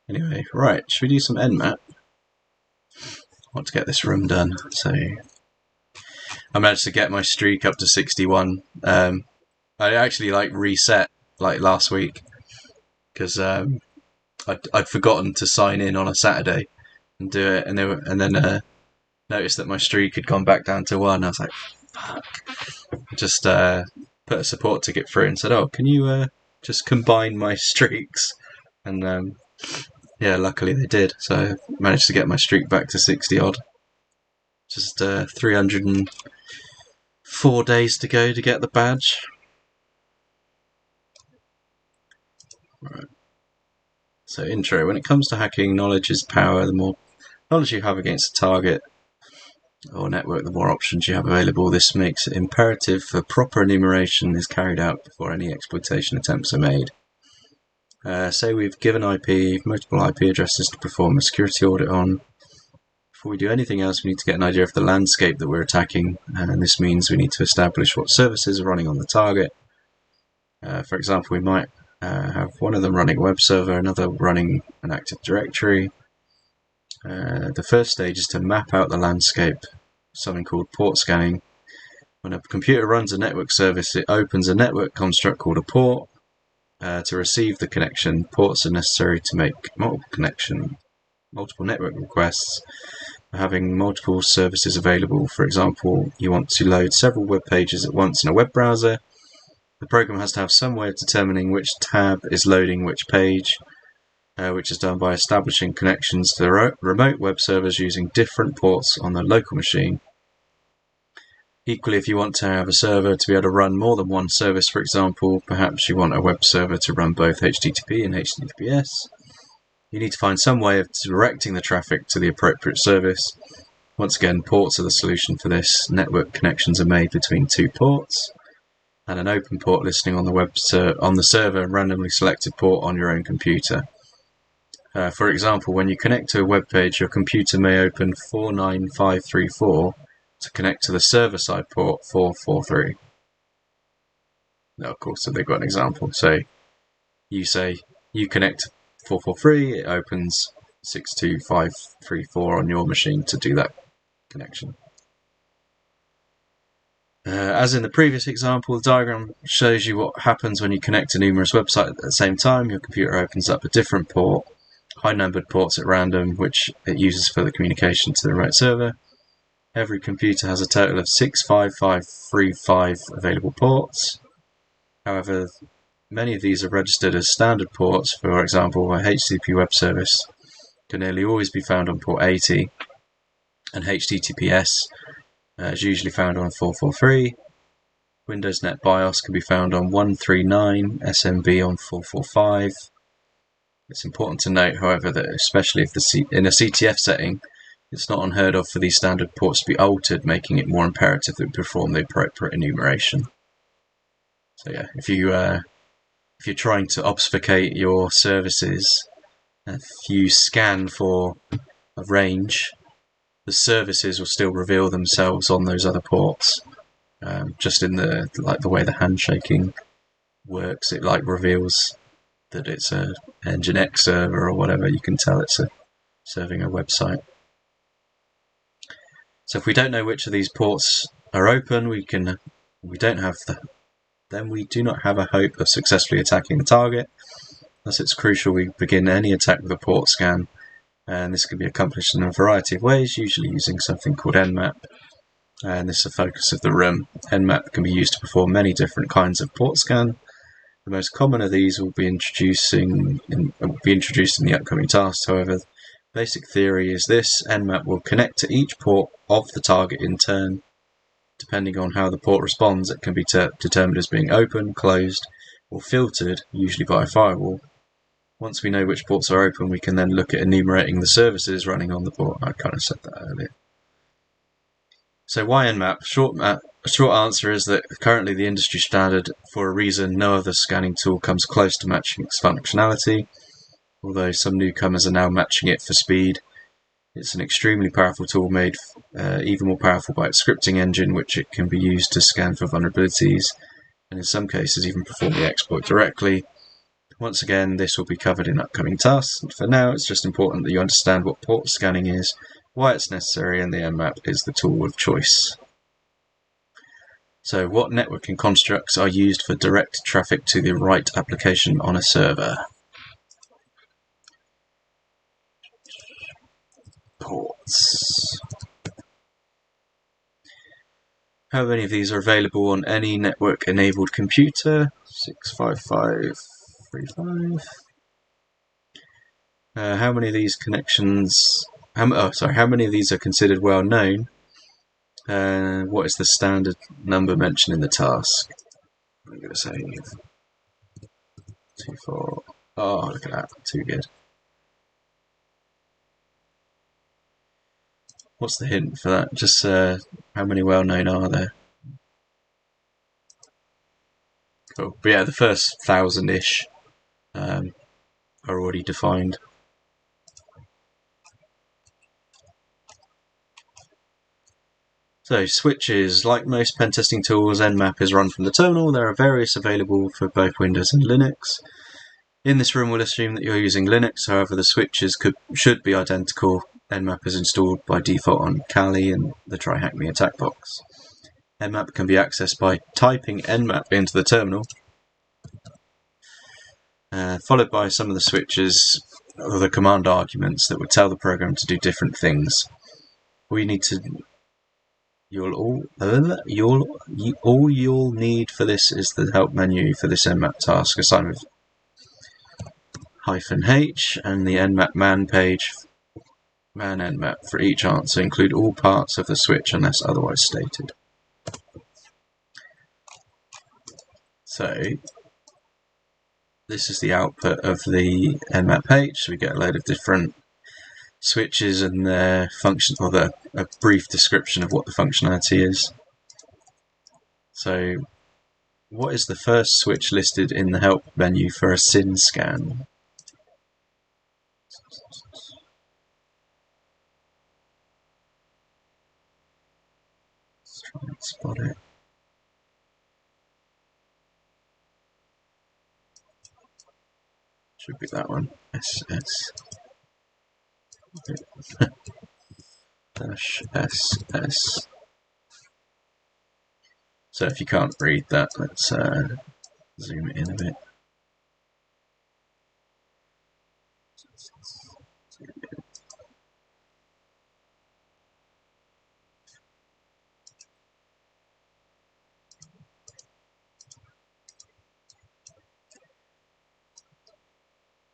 Anyway, right, should we do some Nmap? I want to get this room done, so I managed to get my streak up to 61. I actually reset last week because I'd forgotten to sign in on a Saturday and do it, and then noticed that my streak had gone back down to 1. I was like, fuck. I just put a support ticket through and said, oh, can you just combine my streaks? And yeah, luckily they did. So I managed to get my streak back to 60 odd. Just 304 days to go to get the badge. Right. So intro. When it comes to hacking, knowledge is power. The more knowledge you have against a target or network, the more options you have available. This makes it imperative for proper enumeration is carried out before any exploitation attempts are made. Say we've given multiple IP addresses to perform a security audit on. Before we do anything else, we need to get an idea of the landscape that we're attacking, and this means we need to establish what services are running on the target. For example, we might have one of them running a web server, another running an Active Directory. The first stage is to map out the landscape, something called port scanning. When a computer runs a network service, it opens a network construct called a port. To receive the connection, ports are necessary to make multiple network requests. Having multiple services available, for example, you want to load several web pages at once in a web browser. The program has to have some way of determining which tab is loading which page, which is done by establishing connections to the remote web servers using different ports on the local machine. Equally, if you want to have a server to be able to run more than one service, for example, perhaps you want a web server to run both HTTP and HTTPS, you need to find some way of directing the traffic to the appropriate service. Once again, ports are the solution for this. Network connections are made between two ports, and an open port listing on the server randomly selected port on your own computer. For example, when you connect to a web page, your computer may open 49534 to connect to the server-side port 443. Now, of course, so they've got an example. So you say you connect 443, it opens 62534 on your machine to do that connection. As in the previous example, the diagram shows you what happens when you connect to numerous websites at the same time. Your computer opens up a different port, high-numbered ports at random, which it uses for the communication to the remote server. Every computer has a total of 65535 available ports. However, many of these are registered as standard ports. For example, a HTTP web service can nearly always be found on port 80, and HTTPS is usually found on 443. Windows Net BIOS can be found on 139, SMB on 445. It's important to note, however, that especially if in a CTF setting, it's not unheard of for these standard ports to be altered, making it more imperative that we perform the appropriate enumeration. So yeah, if you're trying to obfuscate your services, if you scan for a range, the services will still reveal themselves on those other ports. Just in the way the handshaking works, it reveals that it's a Nginx server or whatever. You can tell it's serving a website. So if we don't know which of these ports are open, then we do not have a hope of successfully attacking the target. Thus, it's crucial we begin any attack with a port scan, and this can be accomplished in a variety of ways, usually using something called Nmap. And this is the focus of the room. Nmap can be used to perform many different kinds of port scan. The most common of these will be introduced in the upcoming tasks. However, basic theory is this: Nmap will connect to each port of the target in turn. Depending on how the port responds, it can be determined as being open, closed, or filtered, usually by a firewall. Once we know which ports are open, we can then look at enumerating the services running on the port. I kind of said that earlier. So why Nmap? A short answer is that currently the industry standard, for a reason no other scanning tool comes close to matching its functionality. Although some newcomers are now matching it for speed, it's an extremely powerful tool made even more powerful by its scripting engine, which it can be used to scan for vulnerabilities, and in some cases even perform the exploit directly. Once again, this will be covered in upcoming tasks. For now, it's just important that you understand what port scanning is, why it's necessary, and the Nmap is the tool of choice. So, what networking constructs are used for direct traffic to the right application on a server? Ports. How many of these are available on any network-enabled computer? 65535. How many of these connections? How many of these are considered well known? What is the standard number mentioned in the task? I'm going to say 24. Oh, look at that! Too good. What's the hint for that? Just how many well known are there? Cool. But yeah, the first 1,000-ish are already defined. So switches, like most pen testing tools, Nmap is run from the terminal. There are various available for both Windows and Linux. In this room, we'll assume that you're using Linux. However, the switches should be identical. Nmap is installed by default on Kali and the Try Hack Me attack box. Nmap can be accessed by typing Nmap into the terminal, followed by some of the switches or the command arguments that would tell the program to do different things. All you'll need for this is the help menu for this Nmap task, assigned with -H, and the Nmap man page, man Nmap for each answer. Include all parts of the switch unless otherwise stated. So this is the output of the Nmap page. So we get a load of different switches and their function, or a brief description of what the functionality is. So, what is the first switch listed in the help menu for a SYN scan? Let's try and spot it. Should be that one. SS. -SS. So if you can't read that, let's zoom it in a bit.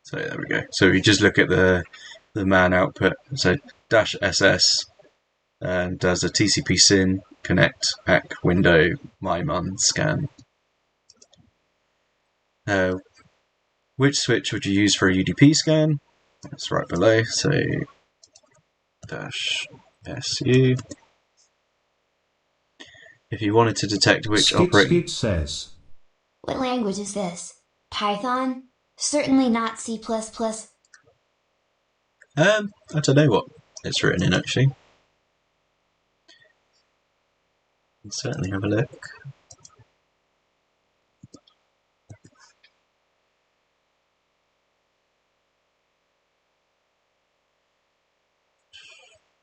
So there we go. So we just look at the man output. So -SS does a TCP SYN connect ACK window mymun scan. Which switch would you use for a UDP scan? That's right below. So -SU. If you wanted to detect which operating says, What language is this? Python? Certainly not C++. I don't know what it's written in actually. I'll certainly have a look.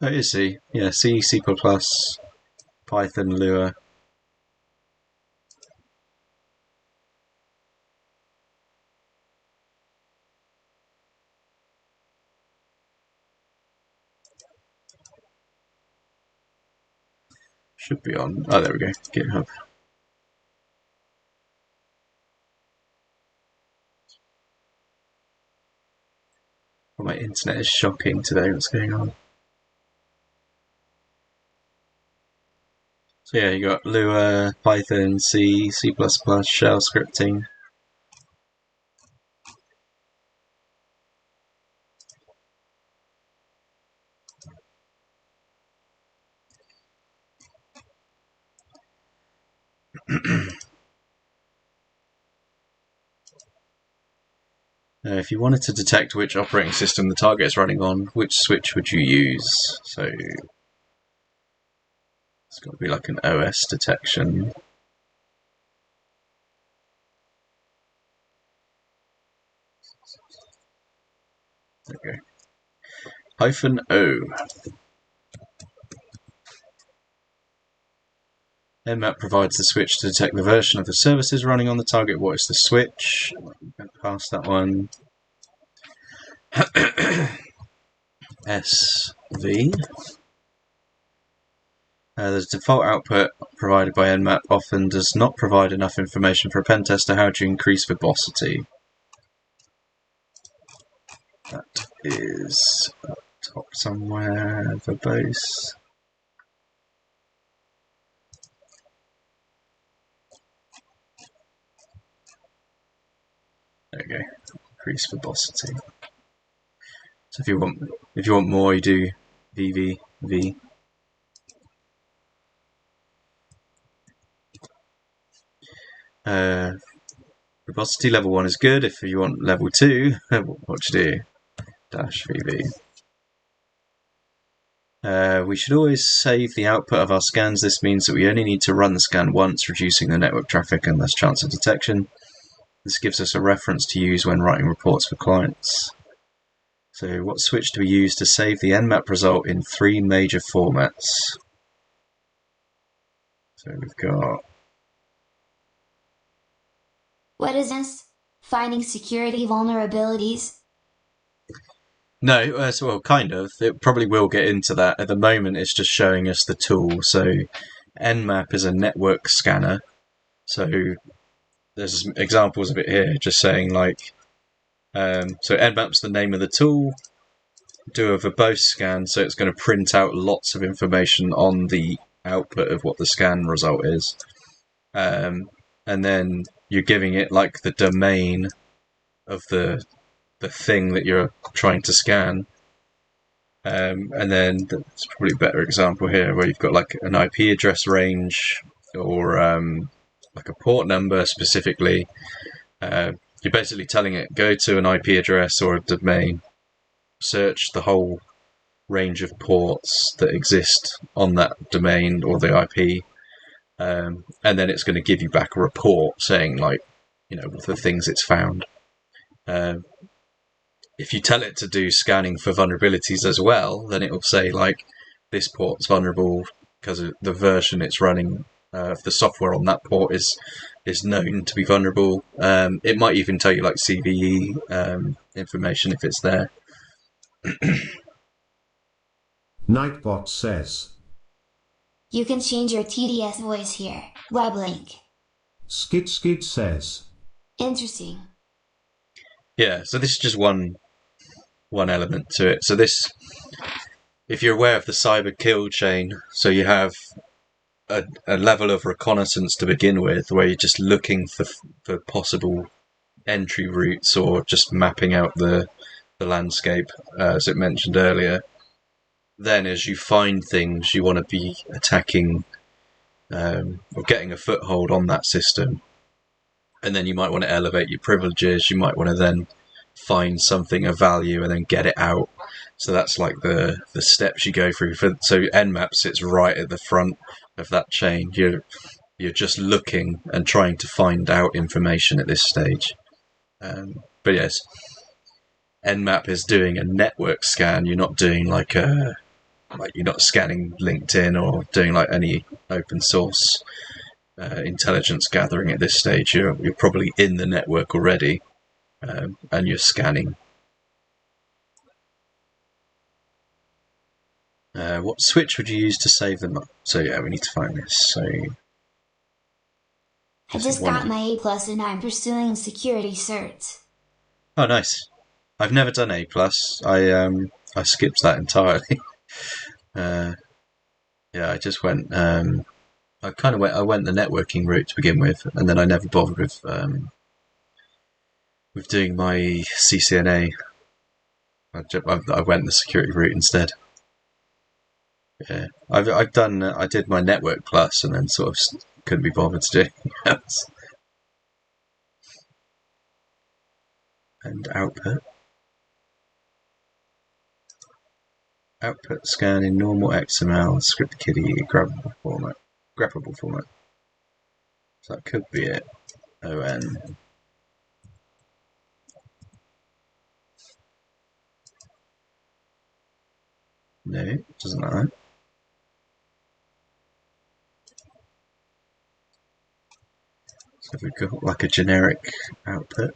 Oh, it is C. Yeah, C, C++, Python, Lua. Should be on. Oh, there we go. GitHub. Oh, my internet is shocking today. What's going on? So yeah, you got Lua, Python, C, C++, shell scripting. If you wanted to detect which operating system the target is running on, which switch would you use? So it's got to be like an OS detection. Okay. -O. Nmap provides the switch to detect the version of the services running on the target. What is the switch? Past that one. SV. The default output provided by Nmap often does not provide enough information for a pen tester. How do you increase verbosity? That is up top somewhere, verbose. There we go. Increase verbosity. So if you want more, you do VV. Verbosity level 1 is good. If you want level 2, what do you do? -VV. We should always save the output of our scans. This means that we only need to run the scan once, reducing the network traffic and less chance of detection. This gives us a reference to use when writing reports for clients. So what switch do we use to save the Nmap result in 3 major formats? So we've got... What is this? Finding security vulnerabilities? No, well, kind of. It probably will get into that. At the moment, it's just showing us the tool. So Nmap is a network scanner. So there's examples of it here, just saying like... so Nmap's the name of the tool. Do a verbose scan, so it's going to print out lots of information on the output of what the scan result is. And then you're giving it like the domain of the thing that you're trying to scan. And then there's probably a better example here where you've got like an IP address range or like a port number specifically. You're basically telling it, go to an IP address or a domain, search the whole range of ports that exist on that domain or the IP, and then it's going to give you back a report saying like, the things it's found. If you tell it to do scanning for vulnerabilities as well, then it will say like, this port's vulnerable because the version it's running of the software on that port is known to be vulnerable. It might even tell you like CVE information if it's there. Nightbot says, You can change your TDS voice here. Web link. Skid says, Interesting. Yeah, so this is just one element to it. So this, if you're aware of the cyber kill chain, so you have a level of reconnaissance to begin with, where you're just looking for possible entry routes or just mapping out the landscape, as it mentioned earlier. Then as you find things, you want to be attacking or getting a foothold on that system. And then you might want to elevate your privileges. You might want to then find something of value and then get it out. So that's like the steps you go through. So Nmap sits right at the front of that chain. You're just looking and trying to find out information at this stage. But yes, Nmap is doing a network scan. You're not doing like you're not scanning LinkedIn or doing like any open source intelligence gathering at this stage. You're probably in the network already, and you're scanning. What switch would you use to save them up? So yeah, we need to find this. So I just got my A+ and I'm pursuing security certs. Oh, nice. I've never done A+. I skipped that entirely. Yeah, I just went. I went the networking route to begin with, and then I never bothered with doing my CCNA. I went the security route instead. Yeah, I did my Network Plus, and then sort of couldn't be bothered to do anything else. And output scan in normal XML, script kiddie, graphable format. So that could be it. ON. No, it doesn't like that. So we've got like a generic output.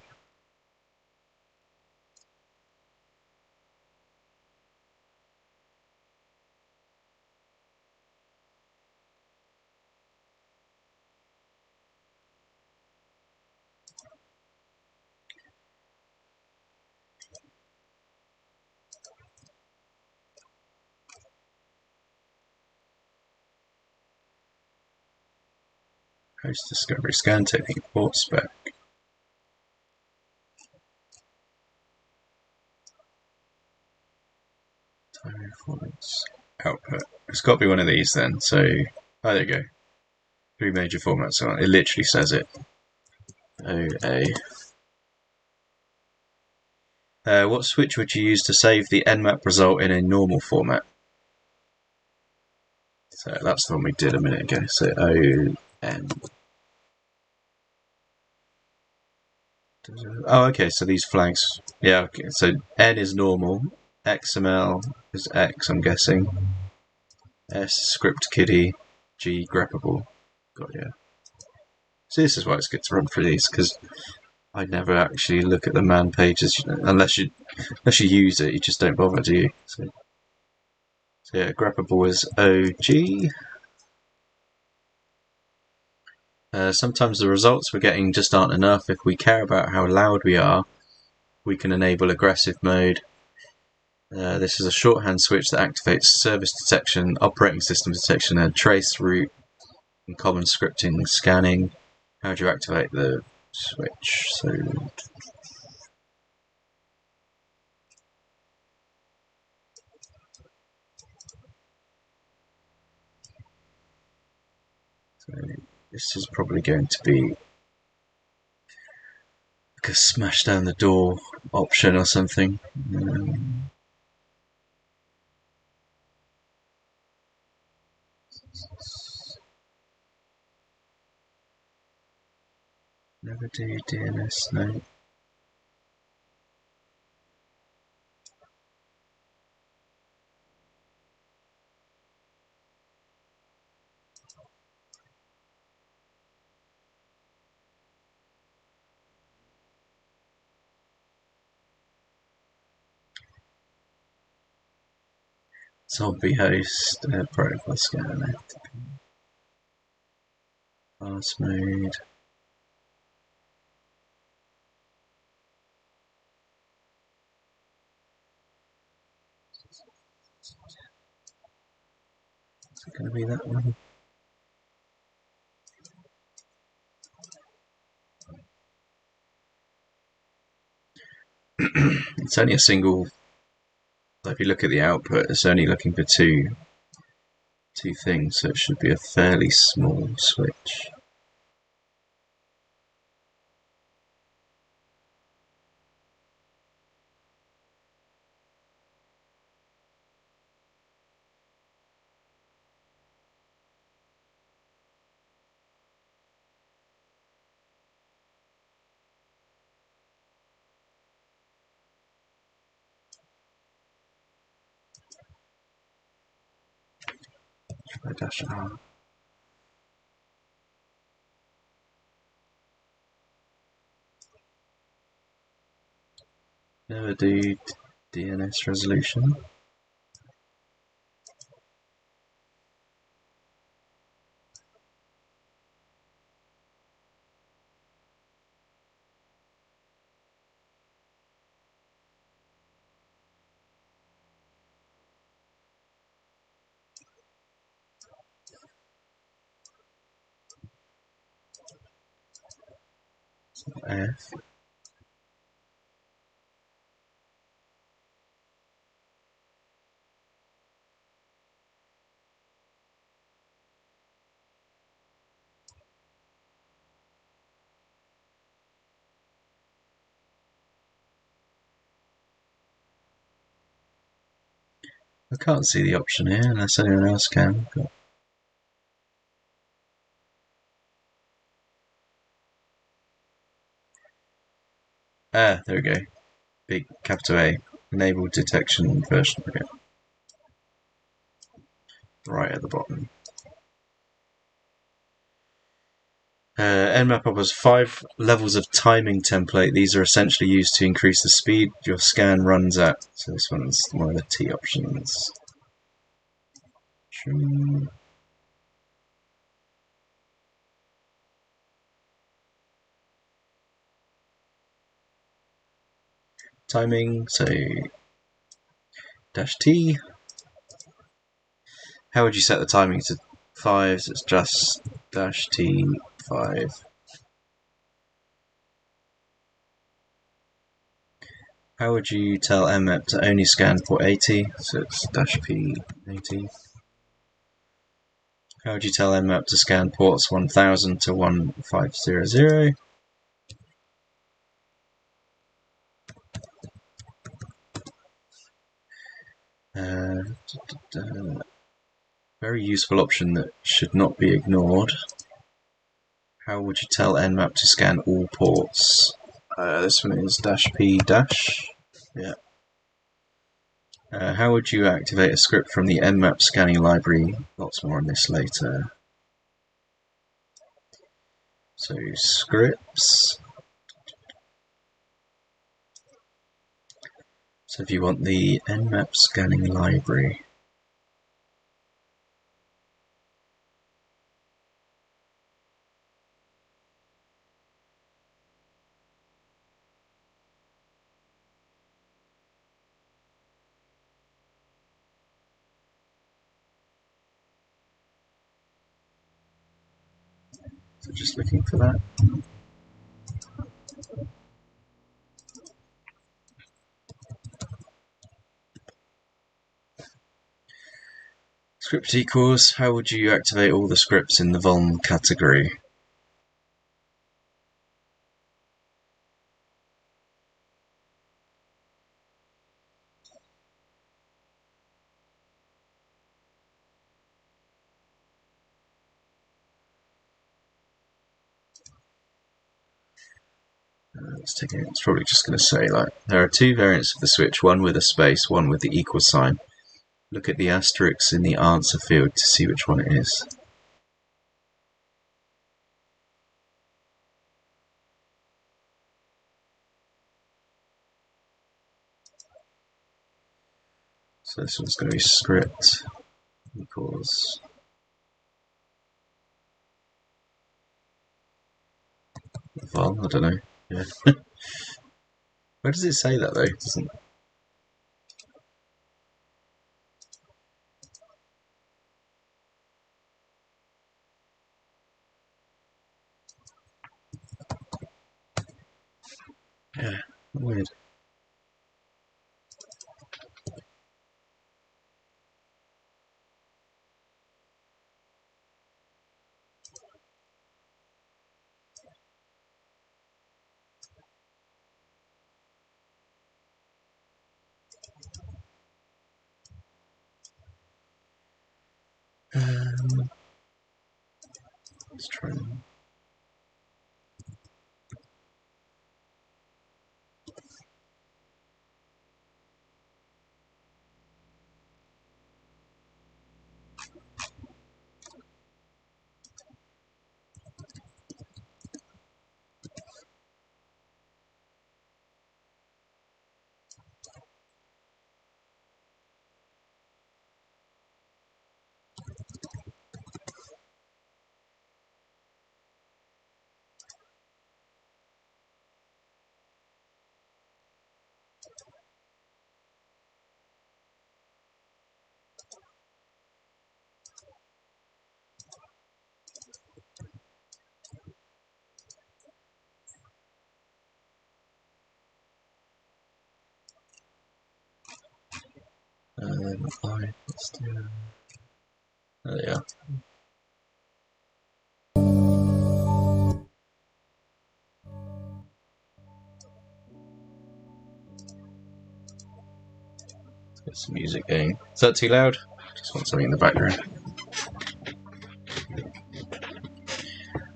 Host discovery scan technique port spec. Time performance output. It's got to be one of these then. So, there you go. 3 major formats on it. It literally says it. OA. What switch would you use to save the Nmap result in a normal format? So that's the one we did a minute ago. So ON. Oh, okay. So these flags. Yeah. Okay. So N is normal. XML is X. I'm guessing. S script kiddie. G greppable. Got ya. So this is why it's good to run through these because I never actually look at the man pages unless you use it. You just don't bother, do you? So yeah, greppable is OG. Sometimes the results we're getting just aren't enough. If we care about how loud we are, we can enable aggressive mode. This is a shorthand switch that activates service detection, operating system detection, and trace route and common scripting scanning. How do you activate the switch? So this is probably going to be like a smash down the door option or something. Never do DNS, no. Zombie host, profile scanner, pass mode. Is it going to be that one? It's only a single. If you look at the output, it's only looking for two things, so it should be a fairly small switch. Try dash R. Never do DNS resolution. F. I can't see the option here unless anyone else can. There we go. Big capital A. Enable detection version. Okay. right at the bottom. Nmap offers 5 levels of timing template. These are essentially used to increase the speed your scan runs at. So this one's one of the T options. Timing, so -T. How would you set the timing to 5? So it's just -T 5. How would you tell Nmap to only scan port 80? So it's -P 80. How would you tell Nmap to scan ports 1000 to 1500? Very useful option that should not be ignored. How would you tell Nmap to scan all ports? This one is -P-. Yeah. How would you activate a script from the Nmap scanning library? Lots more on this later. So scripts. So if you want the Nmap scanning library, so just looking for that. Script equals, how would you activate all the scripts in the vuln category? Let's take it. It's probably just going to say, like, there are 2 variants of the switch, one with a space, one with the equal sign. Look at the asterisks in the answer field to see which one it is. So this one's going to be script equals vuln, I don't know. Yeah. Where does it say that though? It doesn't. Yeah, weird. Let's try. Let's do. There they are. Let's get some music going. Is that too loud? Just want something in the background.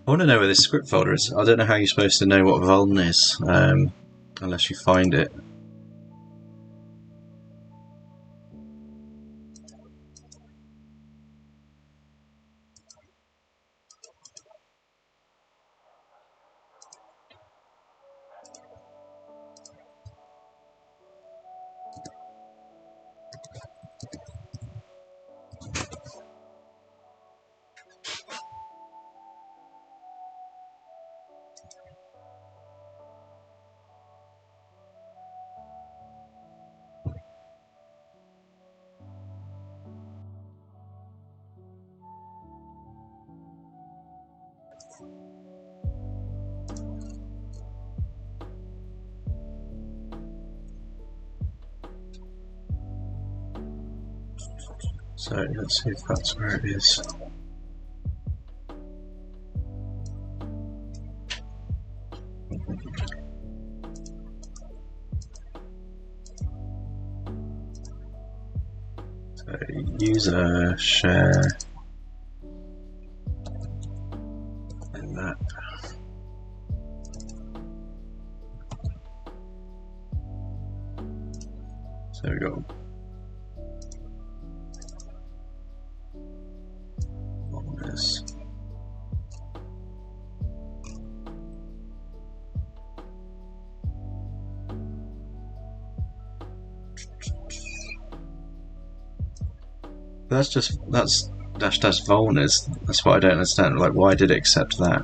I want to know where this script folder is. I don't know how you're supposed to know what vuln is, unless you find it. So let's see if that's where it is. So user share Nmap. So we got this. That's dash dash vulners. That's what I don't understand. Like, why did it accept that?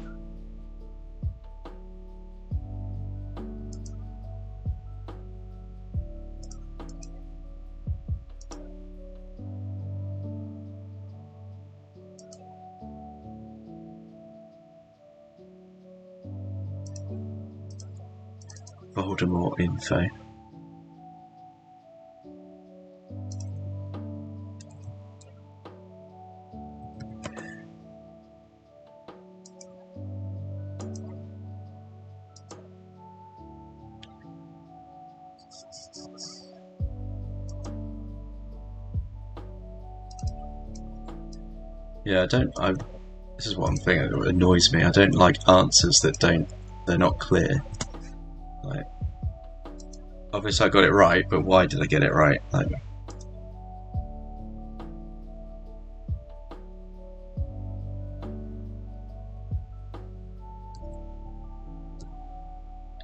Voldemort info. Yeah, this is what I'm thinking. It annoys me. I don't like answers that they're not clear. Like, obviously I got it right, but why did I get it right? Like,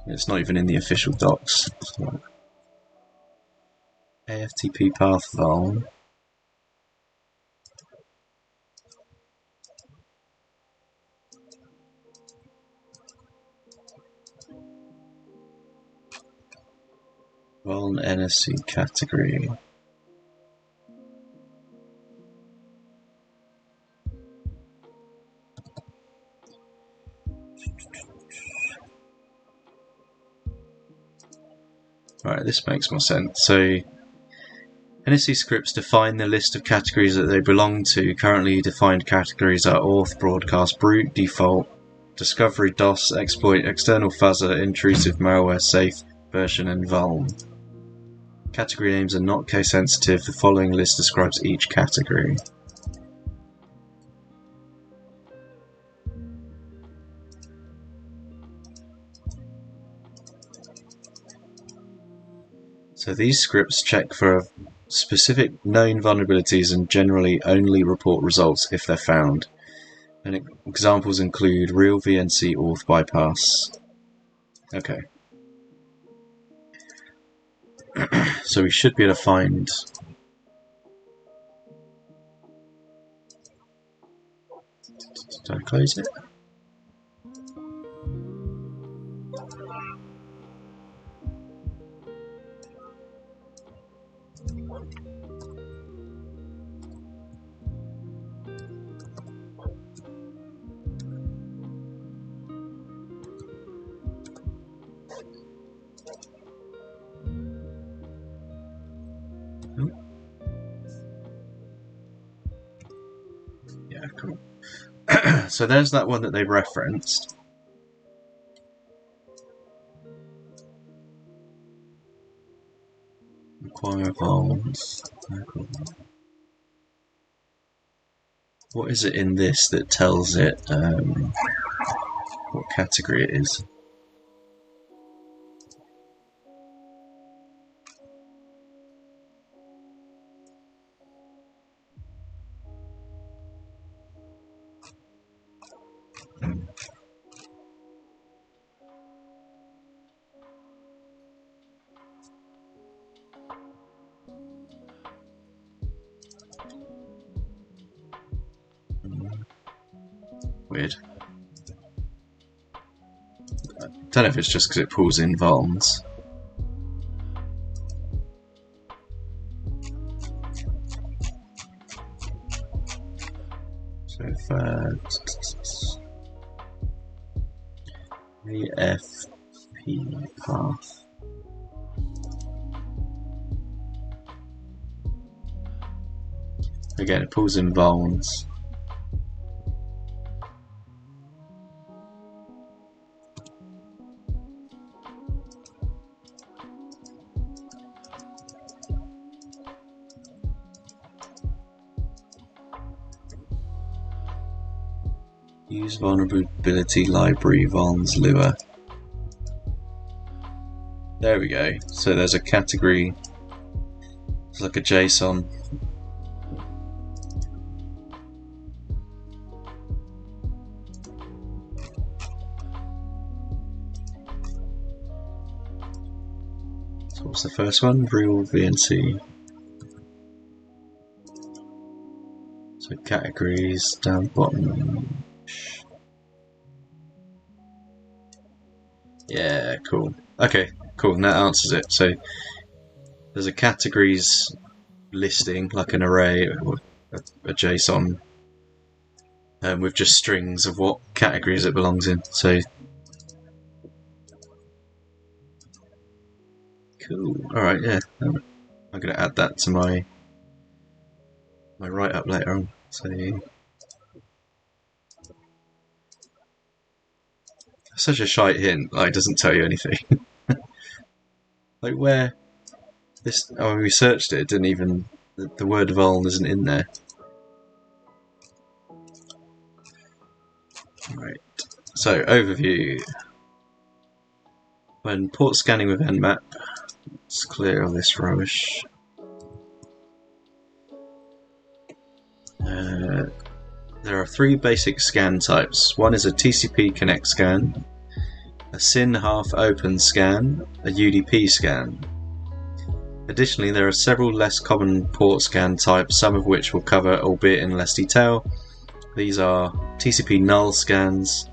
it's not even in the official docs. So, AFTP path vuln. Vuln NSC category. Right, this makes more sense. So NSC scripts define the list of categories that they belong to. Currently defined categories are auth, broadcast, brute, default, discovery, DOS, exploit, external fuzzer, intrusive, malware, safe, version, and vuln. Category names are not case sensitive. The following list describes each category. So these scripts check for specific known vulnerabilities and generally only report results if they're found. And examples include real VNC auth bypass. Okay. So we should be able to find... Did I close it? Yeah, cool. So there's that one that they've referenced. Require vulns. What is it in this that tells it what category it is? Weird. I don't know if it's just because it pulls in vulns. So if the FP path. Again, it pulls in vulns. Use vulnerability library vulns lua. There we go. So there's a category. It's like a JSON. So what's the first one? Real VNC. So categories down bottom. Yeah, cool. Okay, cool. And that answers it. So there's a categories listing, like an array or a JSON, with just strings of what categories it belongs in. So cool. All right, yeah. I'm going to add that to my write-up later on. So such a shite hint. Like, it doesn't tell you anything. Like where this? Oh, when we searched it, it didn't even. The word vuln isn't in there. Right. So overview. When port scanning with Nmap, let's clear all this rubbish. There are three basic scan types. One is a TCP connect scan, a SYN half open scan, a UDP scan. Additionally, there are several less common port scan types, some of which we'll cover, albeit in less detail. These are TCP null scans,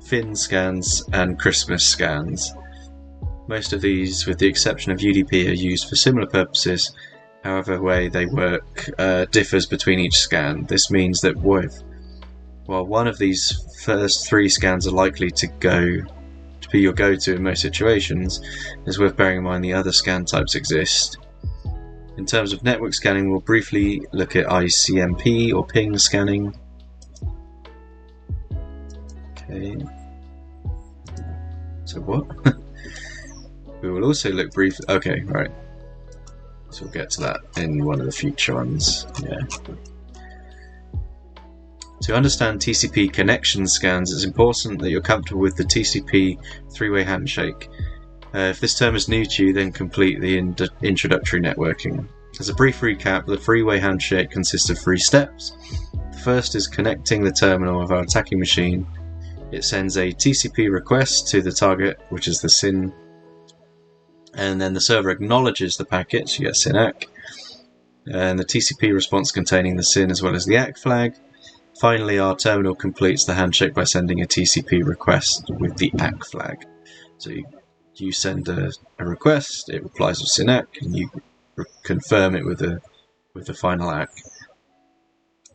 fin scans, and Christmas scans. Most of these, with the exception of UDP, are used for similar purposes. However, the way they work differs between each scan. This means that while one of these first three scans are likely to be your go-to in most situations, it's worth bearing in mind the other scan types exist. In terms of network scanning, we'll briefly look at ICMP or ping scanning. Okay. So what? We will also look briefly. Okay, right. So we'll get to that in one of the future ones. Yeah. To understand TCP connection scans, it's important that you're comfortable with the TCP three-way handshake. If this term is new to you, then complete the introductory networking. As a brief recap, the three-way handshake consists of three steps. The first is connecting the terminal of our attacking machine. It sends a TCP request to the target, which is the SYN, and then the server acknowledges the packet, so you get SYN ACK, and the TCP response containing the SYN as well as the ACK flag. Finally, our terminal completes the handshake by sending a TCP request with the ACK flag. So you send a request, it replies with SYN ACK, and you confirm it with the final ACK.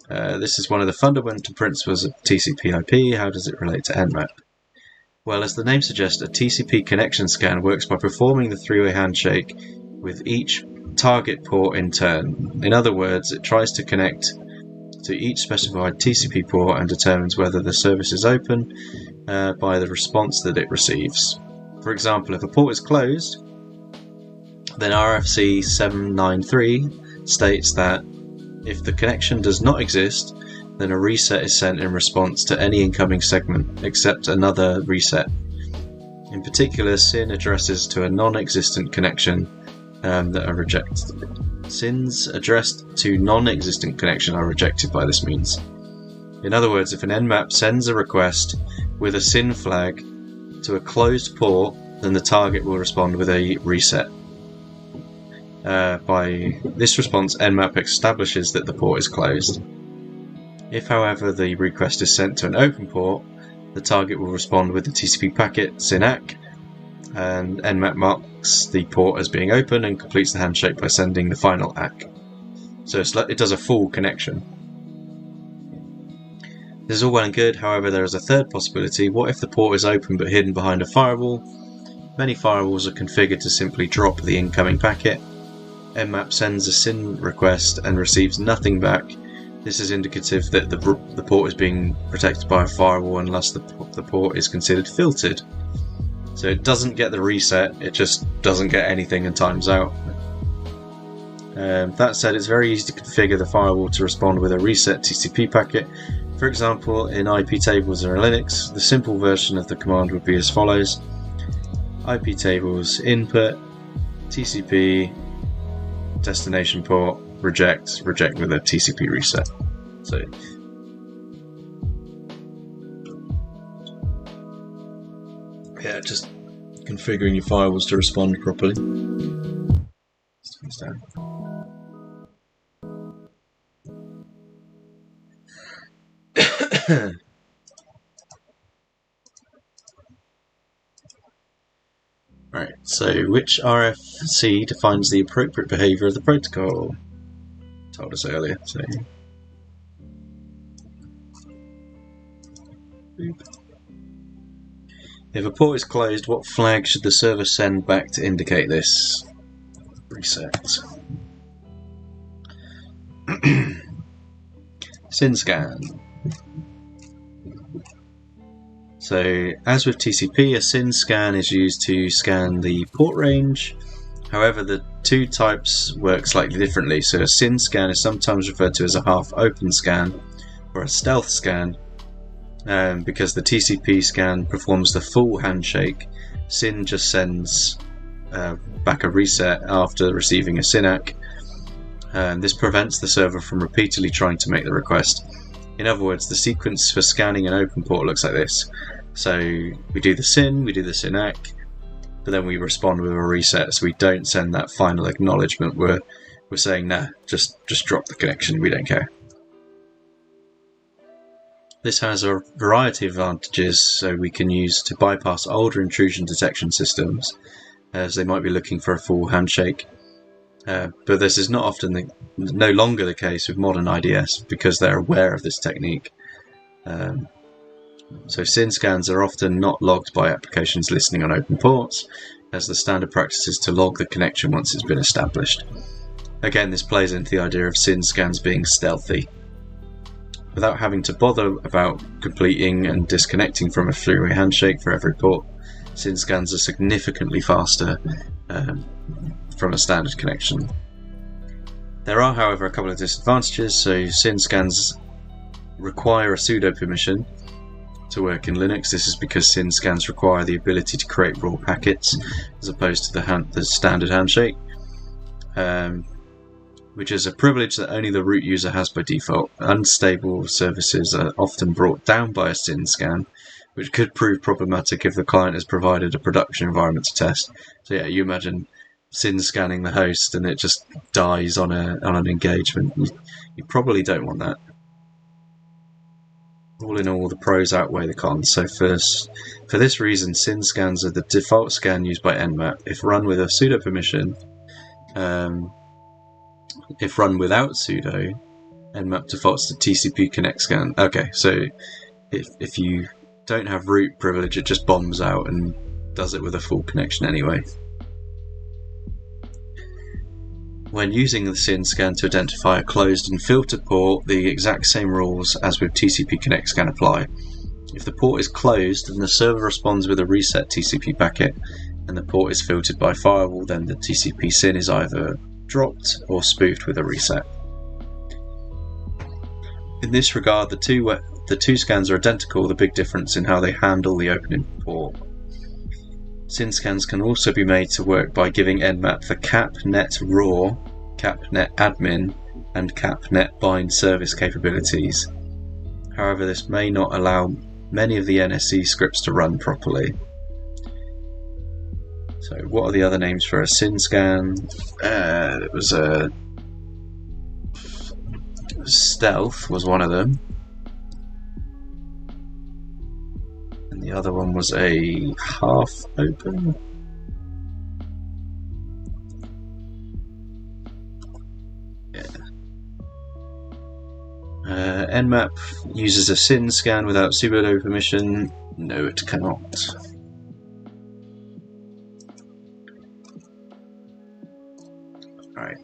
This is one of the fundamental principles of TCP/IP. How does it relate to Nmap? Well, as the name suggests, a TCP connection scan works by performing the three-way handshake with each target port in turn. In other words, it tries to connect to each specified TCP port and determines whether the service is open by the response that it receives. For example, if a port is closed, then RFC 793 states that if the connection does not exist, then a reset is sent in response to any incoming segment except another reset. In particular, SYN addresses to a non-existent connection that are rejected. SYNs addressed to non-existent connection are rejected by this means. In other words, if an Nmap sends a request with a SYN flag to a closed port, then the target will respond with a reset. By this response, Nmap establishes that the port is closed. If, however, the request is sent to an open port, the target will respond with the TCP packet SYN-ACK, and Nmap marks the port as being open and completes the handshake by sending the final ACK. So it does a full connection. This is all well and good, however there is a third possibility. What if the port is open but hidden behind a firewall? Many firewalls are configured to simply drop the incoming packet. Nmap sends a SYN request and receives nothing back. This is indicative that the port is being protected by a firewall unless the port is considered filtered. So it doesn't get the reset, it just doesn't get anything and times out. That said, it's very easy to configure the firewall to respond with a reset TCP packet. For example, in IP tables or Linux, the simple version of the command would be as follows: IP tables input TCP destination port reject with a TCP reset. So yeah, just configuring your firewalls to respond properly. Right, so which RFC defines the appropriate behavior of the protocol? Told us earlier, so if a port is closed, what flag should the server send back to indicate this? Reset. SYN-SCAN. So, as with TCP, a SYN-SCAN is used to scan the port range. However, the two types work slightly differently. So a SYN-SCAN is sometimes referred to as a half-open scan or a stealth scan, because the TCP scan performs the full handshake. SYN just sends back a reset after receiving a SYN-ACK. This prevents the server from repeatedly trying to make the request. In other words, the sequence for scanning an open port looks like this. So we do the SYN, we do the SYN-ACK, but then we respond with a reset, so we don't send that final acknowledgement. We're saying, nah, just drop the connection, we don't care. This has a variety of advantages, so we can use to bypass older intrusion detection systems, as they might be looking for a full handshake. But this is no longer the case with modern IDS, because they're aware of this technique. So SYN-SCANs are often not logged by applications listening on open ports, as the standard practice is to log the connection once it's been established. Again, this plays into the idea of SYN-SCANs being stealthy. Without having to bother about completing and disconnecting from a three-way handshake for every port, SYN-SCANs are significantly faster from a standard connection. There are, however, a couple of disadvantages. So SYN-SCANs require a sudo permission to work in Linux. This is because SYN-SCANs require the ability to create raw packets as opposed to the standard handshake, which is a privilege that only the root user has by default. Unstable services are often brought down by a SYN-SCAN, which could prove problematic if the client has provided a production environment to test. So yeah, you imagine SYN-SCANning the host and it just dies on an engagement. You probably don't want that. All in all, the pros outweigh the cons. So first, for this reason, SYN-SCANs are the default scan used by Nmap. If run with a sudo permission, if run without sudo, Nmap defaults to TCP connect scan. Okay, so if you don't have root privilege, it just bombs out and does it with a full connection anyway. When using the SYN-SCAN to identify a closed and filtered port, the exact same rules as with TCP connect scan apply. If the port is closed, then the server responds with a reset TCP packet, and the port is filtered by firewall, then the TCP SYN is either dropped or spoofed with a reset. In this regard, the two scans are identical, the big difference in how they handle the opening port. SYN-SCANs can also be made to work by giving Nmap the capnet raw, capnet admin, and capnet bind service capabilities. However, this may not allow many of the NSE scripts to run properly. So what are the other names for a SYN-SCAN? It was a Stealth was one of them. The other one was a half open. Nmap uses a SYN scan without sudo permission. No, it cannot. Right.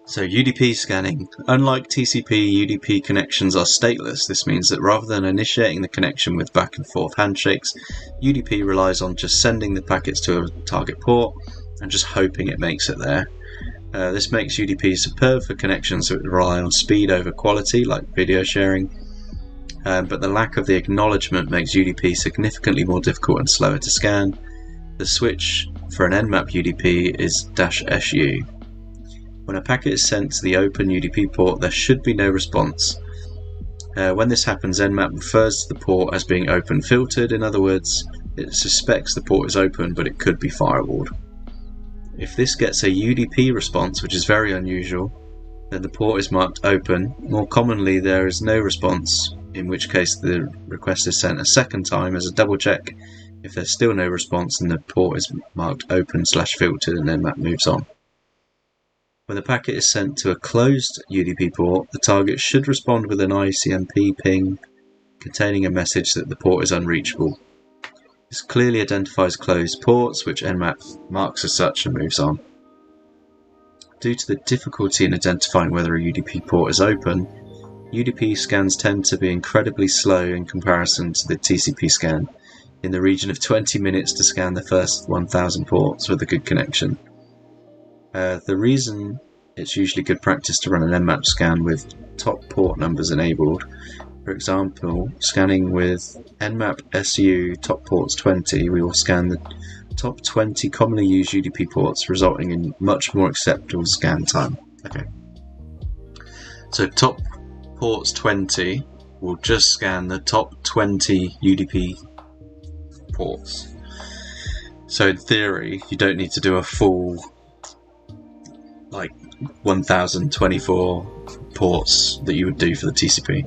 So UDP scanning. Unlike TCP, UDP connections are stateless. This means that rather than initiating the connection with back and forth handshakes, UDP relies on just sending the packets to a target port and just hoping it makes it there. This makes UDP superb for connections that rely on speed over quality, like video sharing, but the lack of the acknowledgement makes UDP significantly more difficult and slower to scan. The switch for an Nmap UDP is -SU. When a packet is sent to the open UDP port, there should be no response. When this happens, Nmap refers to the port as being open filtered. In other words, it suspects the port is open, but it could be firewalled. If this gets a UDP response, which is very unusual, then the port is marked open. More commonly, there is no response, in which case the request is sent a second time as a double check. If there's still no response, then the port is marked open/filtered and Nmap moves on. When the packet is sent to a closed UDP port, the target should respond with an ICMP ping containing a message that the port is unreachable. This clearly identifies closed ports, which Nmap marks as such and moves on. Due to the difficulty in identifying whether a UDP port is open, UDP scans tend to be incredibly slow in comparison to the TCP scan, in the region of 20 minutes to scan the first 1,000 ports with a good connection. The reason it's usually good practice to run an Nmap scan with top port numbers enabled. For example, scanning with Nmap SU top ports 20, we will scan the top 20 commonly used UDP ports, resulting in much more acceptable scan time. Okay. So top ports 20 will just scan the top 20 UDP ports. So in theory, you don't need to do a full 1024 ports that you would do for the TCP.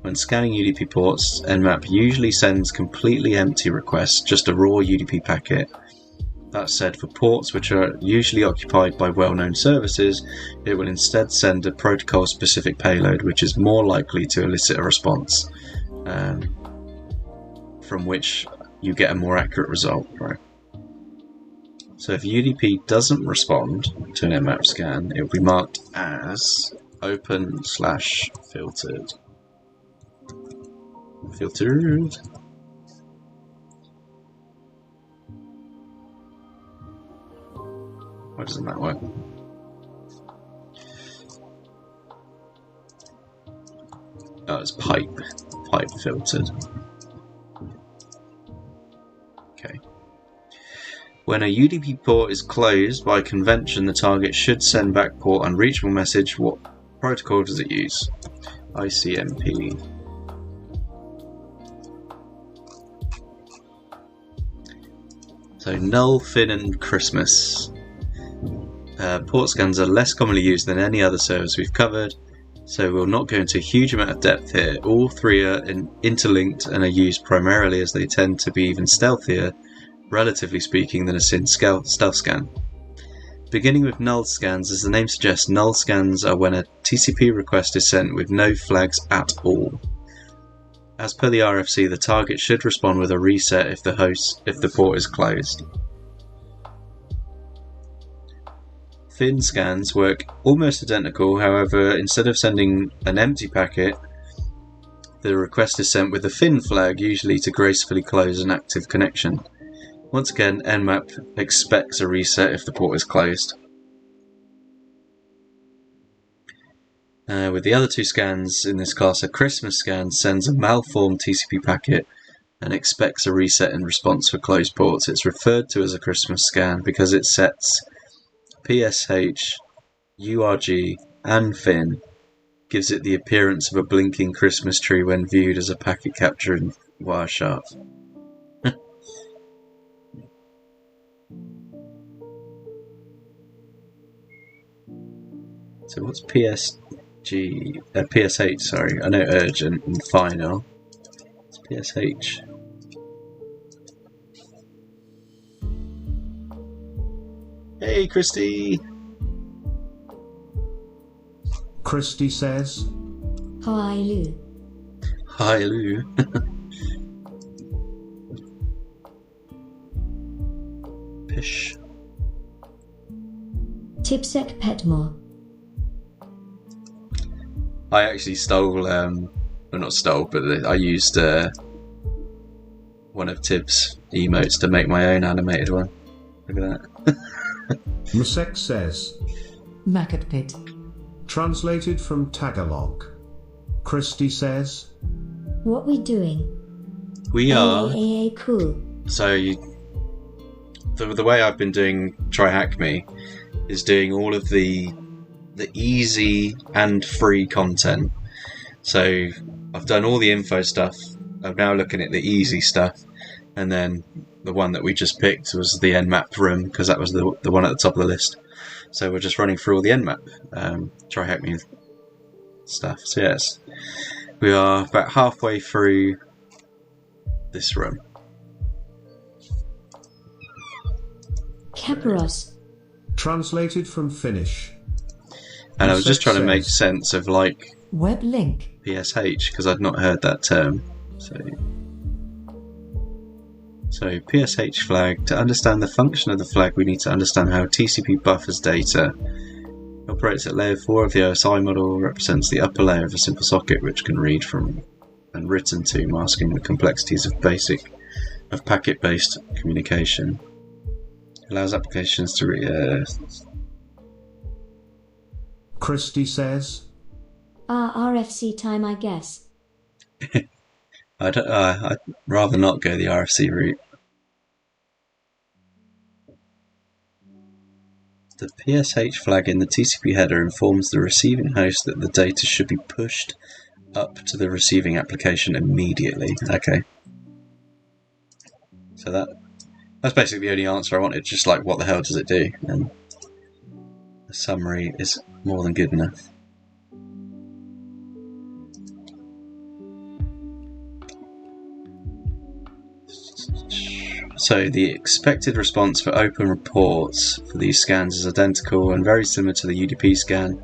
When scanning UDP ports, Nmap usually sends completely empty requests, just a raw UDP packet. That said, for ports which are usually occupied by well-known services, it will instead send a protocol-specific payload, which is more likely to elicit a response, from which you get a more accurate result. Right? So if UDP doesn't respond to an Nmap scan, it will be marked as open/filtered. Filtered. Why doesn't that work? Oh, it's pipe filtered. Okay. When a UDP port is closed, by convention the target should send back port unreachable message. What protocol does it use? ICMP. So null, fin and Christmas. Port scans are less commonly used than any other service we've covered, so we'll not go into a huge amount of depth here. All three are interlinked and are used primarily as they tend to be even stealthier, relatively speaking, than a SYN stealth scan. Beginning with null scans, as the name suggests, null scans are when a TCP request is sent with no flags at all. As per the RFC, the target should respond with a reset if the port is closed. Fin scans work almost identical, however, instead of sending an empty packet, the request is sent with a fin flag, usually to gracefully close an active connection. Once again, Nmap expects a reset if the port is closed. With the other two scans in this class, a Christmas scan sends a malformed TCP packet and expects a reset in response for closed ports. It's referred to as a Christmas scan because it sets PSH, URG, and fin, gives it the appearance of a blinking Christmas tree when viewed as a packet captured in Wireshark. So what's PSH? PSH, sorry. I know urgent and final. It's PSH. Hey, Christy! Christy says, Hi, Lou. Hi, Lou. Pish. Tipsec Petmore. I actually stole, well, not stole, but I used one of Tib's emotes to make my own animated one. Look at that. Musek says, Market Pit. translated from Tagalog. Christy says, What we doing? We are. Cool. So, the way I've been doing Try Hack Me is doing all of the easy and free content. So, I've done all the info stuff. I'm now looking at the easy stuff, and then the one that we just picked was the Nmap room, because that was the one at the top of the list. So we're just running through all the Nmap Try Hack Me stuff. So yes, we are about halfway through this room. Caparos. translated from Finnish. And I was just trying to make says- sense of like Web link. PSH, because I'd not heard that term. So PSH flag. To understand the function of the flag, we need to understand how TCP buffers data. It operates at layer 4 of the OSI model, represents the upper layer of a simple socket which can read from and written to, masking the complexities of packet-based communication. Allows applications to Christy says, RFC time, I guess. I'd rather not go the RFC route. The PSH flag in the TCP header informs the receiving host that the data should be pushed up to the receiving application immediately. Okay. So that's basically the only answer I wanted, just like what the hell does it do? And the summary is more than good enough. So the expected response for open reports for these scans is identical and very similar to the UDP scan.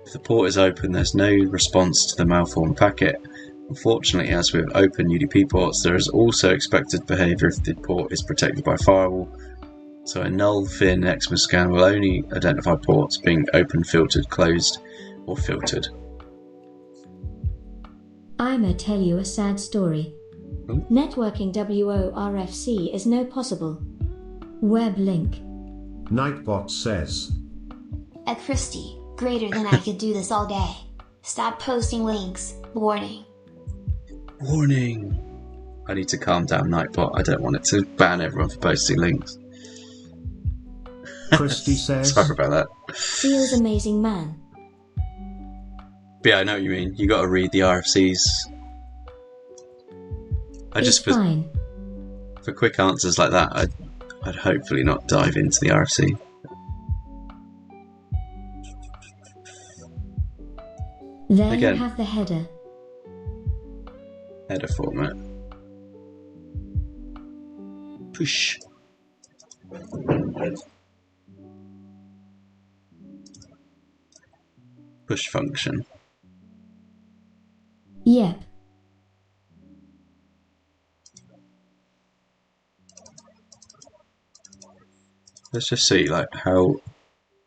If the port is open, there's no response to the malformed packet. Unfortunately, as with open UDP ports, there is also expected behavior if the port is protected by firewall. So a null fin Xmas scan will only identify ports being open, filtered, closed, or filtered. I'ma tell you a sad story. Hmm? Networking WORFC is no possible. Web link. Nightbot says, A Christie, greater than I could do this all day. Stop posting links. Warning. Warning! I need to calm down, Nightbot. I don't want it to ban everyone for posting links. Christy says, Sorry about that. Feels amazing, man. But yeah, I know what you mean. You got to read the RFCs. It's fine. For quick answers like that, I'd hopefully not dive into the RFC. There Again. you have the header. Header format. Push. Push function. Yep. Let's just see like how,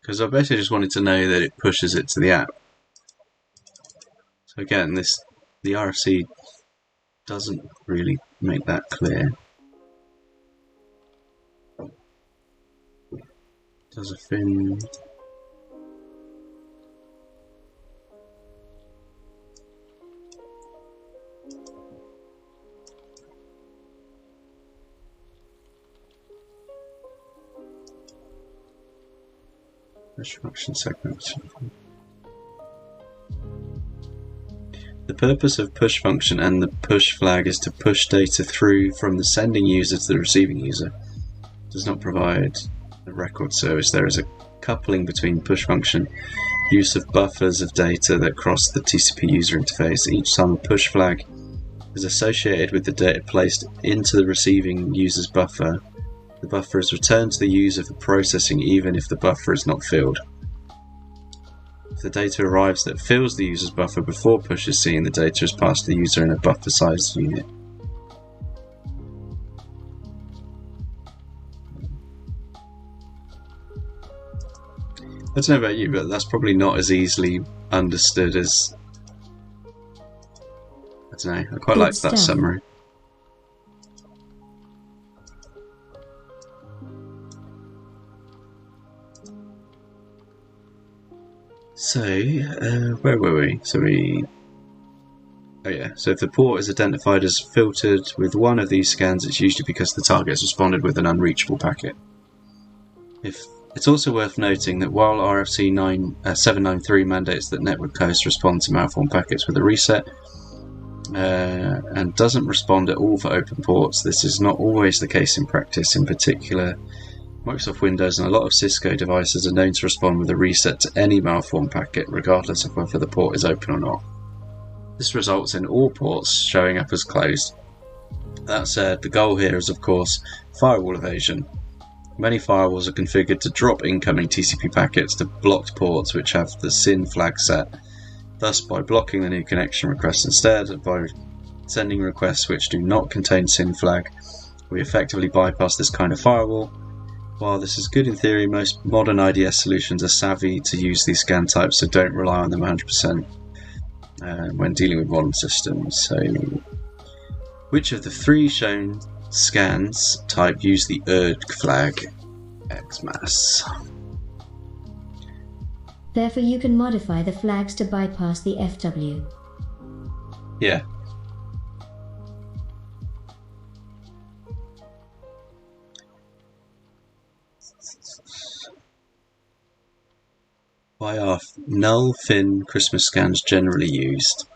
because I basically just wanted to know that it pushes it to the app. So again, the RFC doesn't really make that clear. Does a fin. Push function segments. The purpose of push function and the push flag is to push data through from the sending user to the receiving user. It does not provide a record service. There is a coupling between push function, use of buffers of data that cross the TCP user interface. Each time a push flag is associated with the data placed into the receiving user's buffer, the buffer is returned to the user for processing even if the buffer is not filled. If the data arrives that fills the user's buffer before push is seen, the data is passed to the user in a buffer-sized unit. I don't know about you, but that's probably not as easily understood as... I don't know, I quite Good like that stuff. summary. So, where were we? Oh yeah, so if the port is identified as filtered with one of these scans, it's usually because the target has responded with an unreachable packet. It's also worth noting that while RFC 793 mandates that network hosts respond to malformed packets with a reset, and doesn't respond at all for open ports, this is not always the case in practice. In particular, Microsoft Windows and a lot of Cisco devices are known to respond with a reset to any malformed packet, regardless of whether the port is open or not. This results in all ports showing up as closed. That said, the goal here is of course firewall evasion. Many firewalls are configured to drop incoming TCP packets to blocked ports which have the SYN flag set. Thus, by blocking the new connection request instead of by sending requests which do not contain SYN flag, we effectively bypass this kind of firewall. While this is good in theory, most modern IDS solutions are savvy to use these scan types, so don't rely on them 100% when dealing with modern systems. So, which of the three shown scans type use the ERG flag? XMAS. Therefore, you can modify the flags to bypass the FW. Yeah. Why are null fin Christmas scans generally used?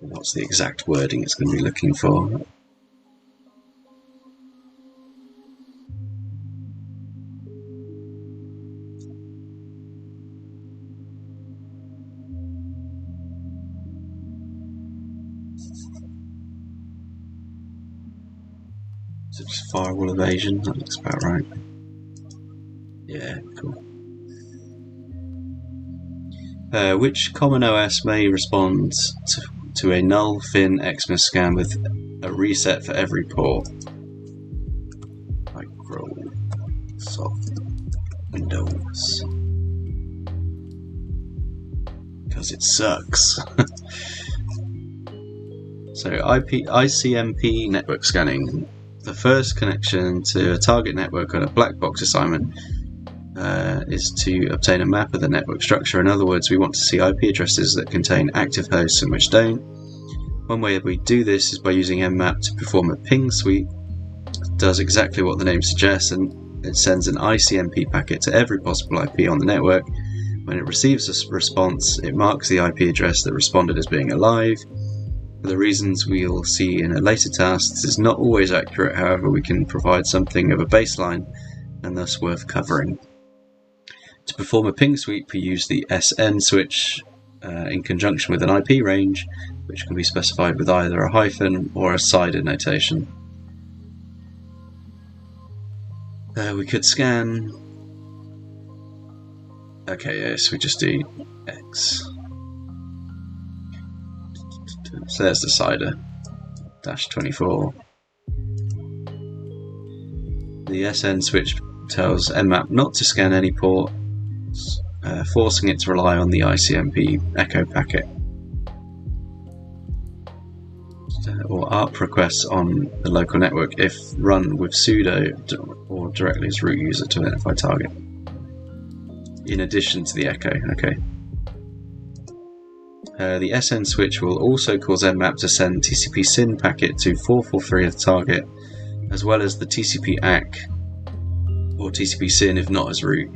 What's the exact wording it's going to be looking for? Is it just firewall evasion? That looks about right. Yeah, cool. Which common OS may respond to a null fin XMS scan with a reset for every port? Microsoft Windows. Because it sucks. So ICMP network scanning. The first connection to a target network on a black box assignment is to obtain a map of the network structure. In other words, we want to see IP addresses that contain active hosts and which don't. One way we do this is by using Nmap to perform a ping sweep. It does exactly what the name suggests, and it sends an ICMP packet to every possible IP on the network. When it receives a response, it marks the IP address that responded as being alive. For the reasons we'll see in a later task, this is not always accurate. However, we can provide something of a baseline and thus worth covering. To perform a ping sweep, we use the SN switch in conjunction with an IP range, which can be specified with either a hyphen or a sided notation. We could scan... Okay, yes, we just do X. So there's the cider. -24. The SN switch tells Nmap not to scan any port, forcing it to rely on the ICMP echo packet. Or ARP requests on the local network if run with sudo or directly as root user to identify target. In addition to the echo, okay. The SN switch will also cause Nmap to send TCP SYN packet to 443 of the target, as well as the TCP ACK or TCP SYN if not as root.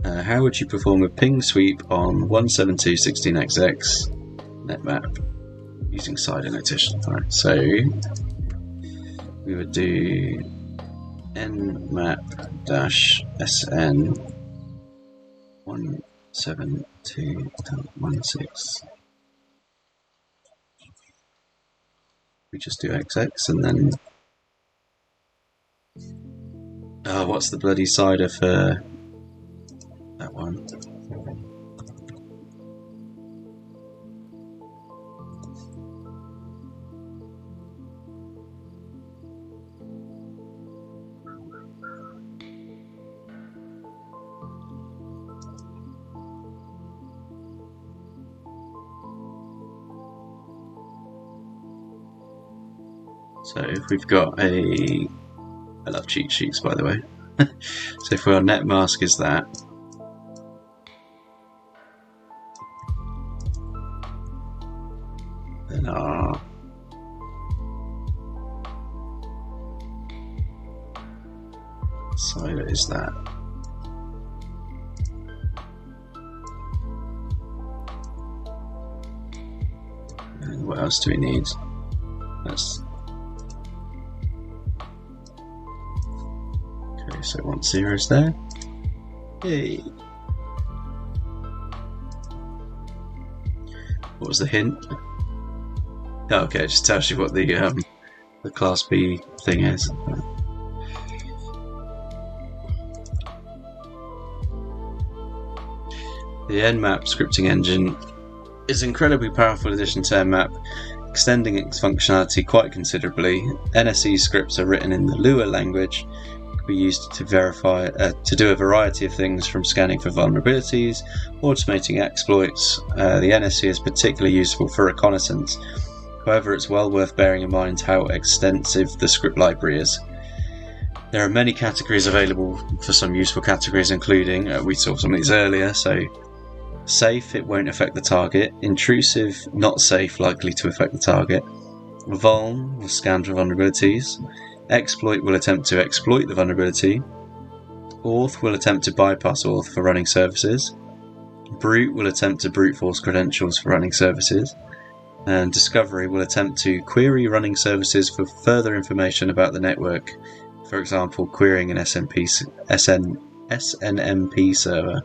How would you perform a ping sweep on 172.16xx netmap using cider notation? Right, so we would do Nmap-SN 172.16. We just do XX and then what's the bloody cider for that one? So if we've got I love cheat sheets, by the way. So if our net mask is that, then our cider is that. And what else do we need? That's okay, so 1 0 is there. Hey. What was the hint? Oh, okay, it just tells you what the class B thing is. The Nmap scripting engine is an incredibly powerful addition to Nmap, extending its functionality quite considerably. NSE scripts are written in the Lua language, can be used to verify, to do a variety of things from scanning for vulnerabilities, automating exploits. The NSE is particularly useful for reconnaissance. However, it's well worth bearing in mind how extensive the script library is. There are many categories available for some useful categories, including, we saw some of these earlier, so safe, it won't affect the target. Intrusive, not safe, likely to affect the target. Vuln will scan for vulnerabilities. Exploit will attempt to exploit the vulnerability. Auth will attempt to bypass auth for running services. Brute will attempt to brute force credentials for running services. And Discovery will attempt to query running services for further information about the network. For example, querying an SNMP server.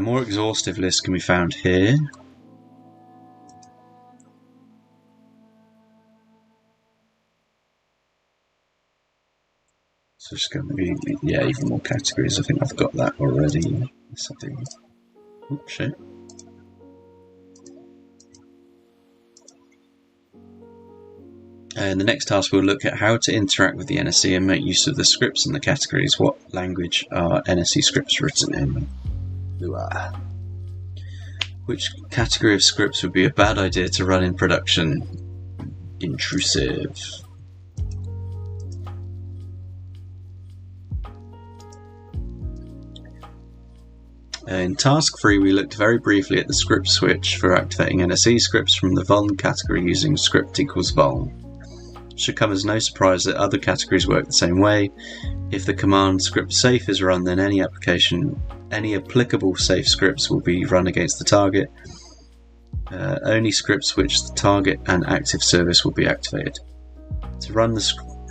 More exhaustive lists can be found here. So it's going to be, yeah, even more categories. I think I've got that already. Yes, I do. Oops, shit. In the next task, we'll look at how to interact with the NSE and make use of the scripts and the categories. What language are NSE scripts written in? Which category of scripts would be a bad idea to run in production? Intrusive. In task 3, we looked very briefly at the script switch for activating NSE scripts from the vuln category using script equals vuln. It should come as no surprise that other categories work the same way. If the command script safe is run, then any applicable safe scripts will be run against the target. Only scripts which the target and active service will be activated. To run the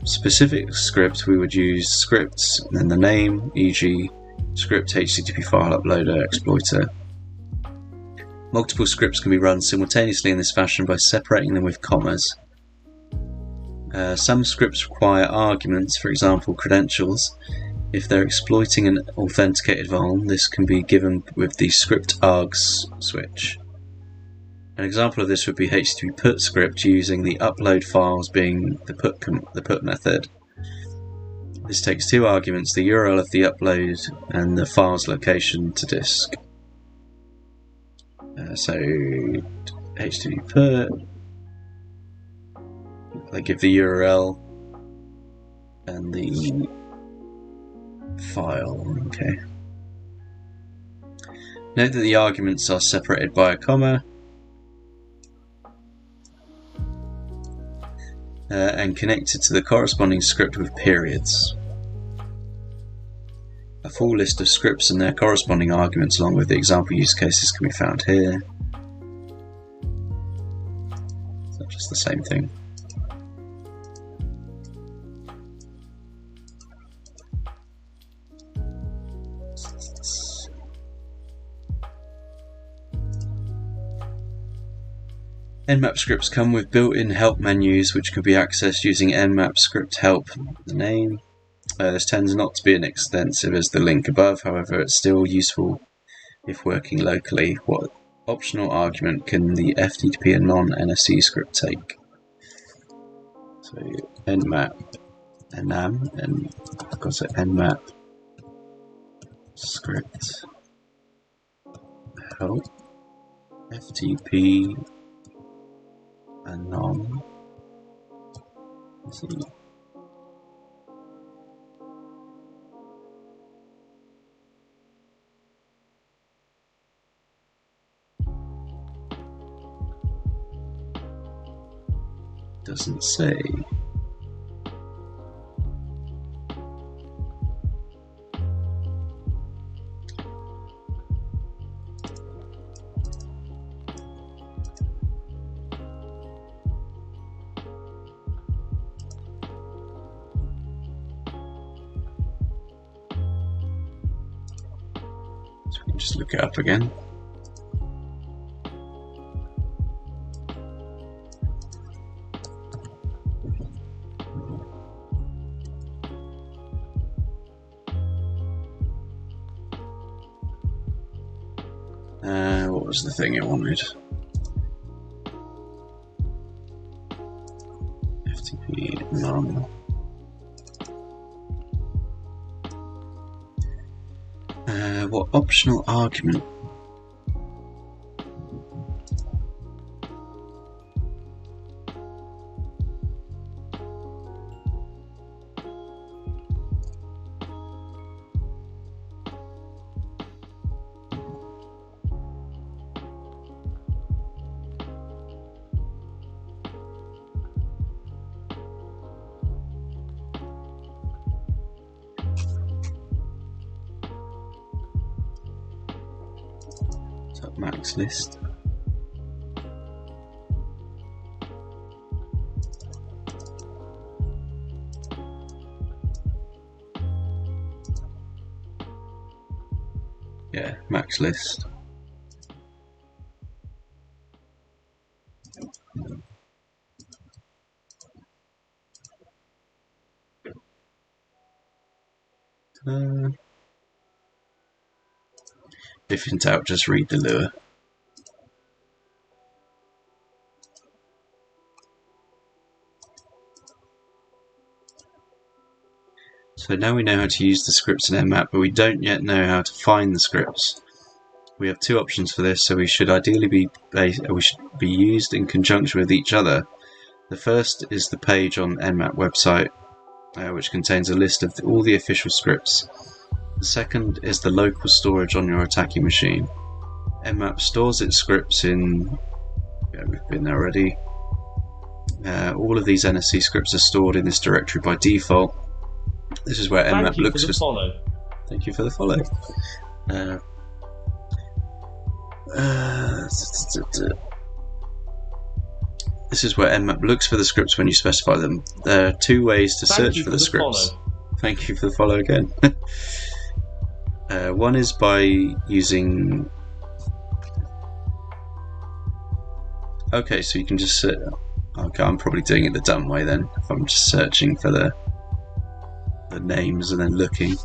specific script, we would use scripts and then the name, e.g. script HTTP file uploader exploiter. Multiple scripts can be run simultaneously in this fashion by separating them with commas. Some scripts require arguments, for example credentials. If they're exploiting an authenticated vuln, this can be given with the script args switch. An example of this would be HTTP put script using the upload files being the put method. This takes two arguments, the URL of the upload and the file's location to disk. So HTTP put, they give the URL and the file. Okay. Note that the arguments are separated by a comma and connected to the corresponding script with periods. A full list of scripts and their corresponding arguments along with the example use cases can be found here. So just the same thing. Nmap scripts come with built-in help menus which can be accessed using Nmap script help, the name. This tends not to be as extensive as the link above, however it's still useful if working locally. What optional argument can the FTP and non-NSC script take? So Nmap, Nmap, and I've got an Nmap script help FTP and non. Let's see. Doesn't say. So we can just look it up again. What was the thing it wanted? FTP none. What optional argument? Max list. Yeah, max list. If in doubt, just read the lure. So now we know how to use the scripts in Nmap, but we don't yet know how to find the scripts. We have two options for this, so we should ideally be used in conjunction with each other. The first is the page on Nmap website, which contains a list of all the official scripts. The second is the local storage on your attacking machine. Nmap stores its scripts in... yeah, we've been there already. All of these NSC scripts are stored in this directory by default. This is where Nmap looks for... follow. Thank you for the follow. This is where Nmap looks for the scripts when you specify them. There are two ways to search for the scripts. Thank you for the follow again. One is by using... Okay, so you can just... okay, I'm probably doing it the dumb way then, if I'm just searching for the names and then looking.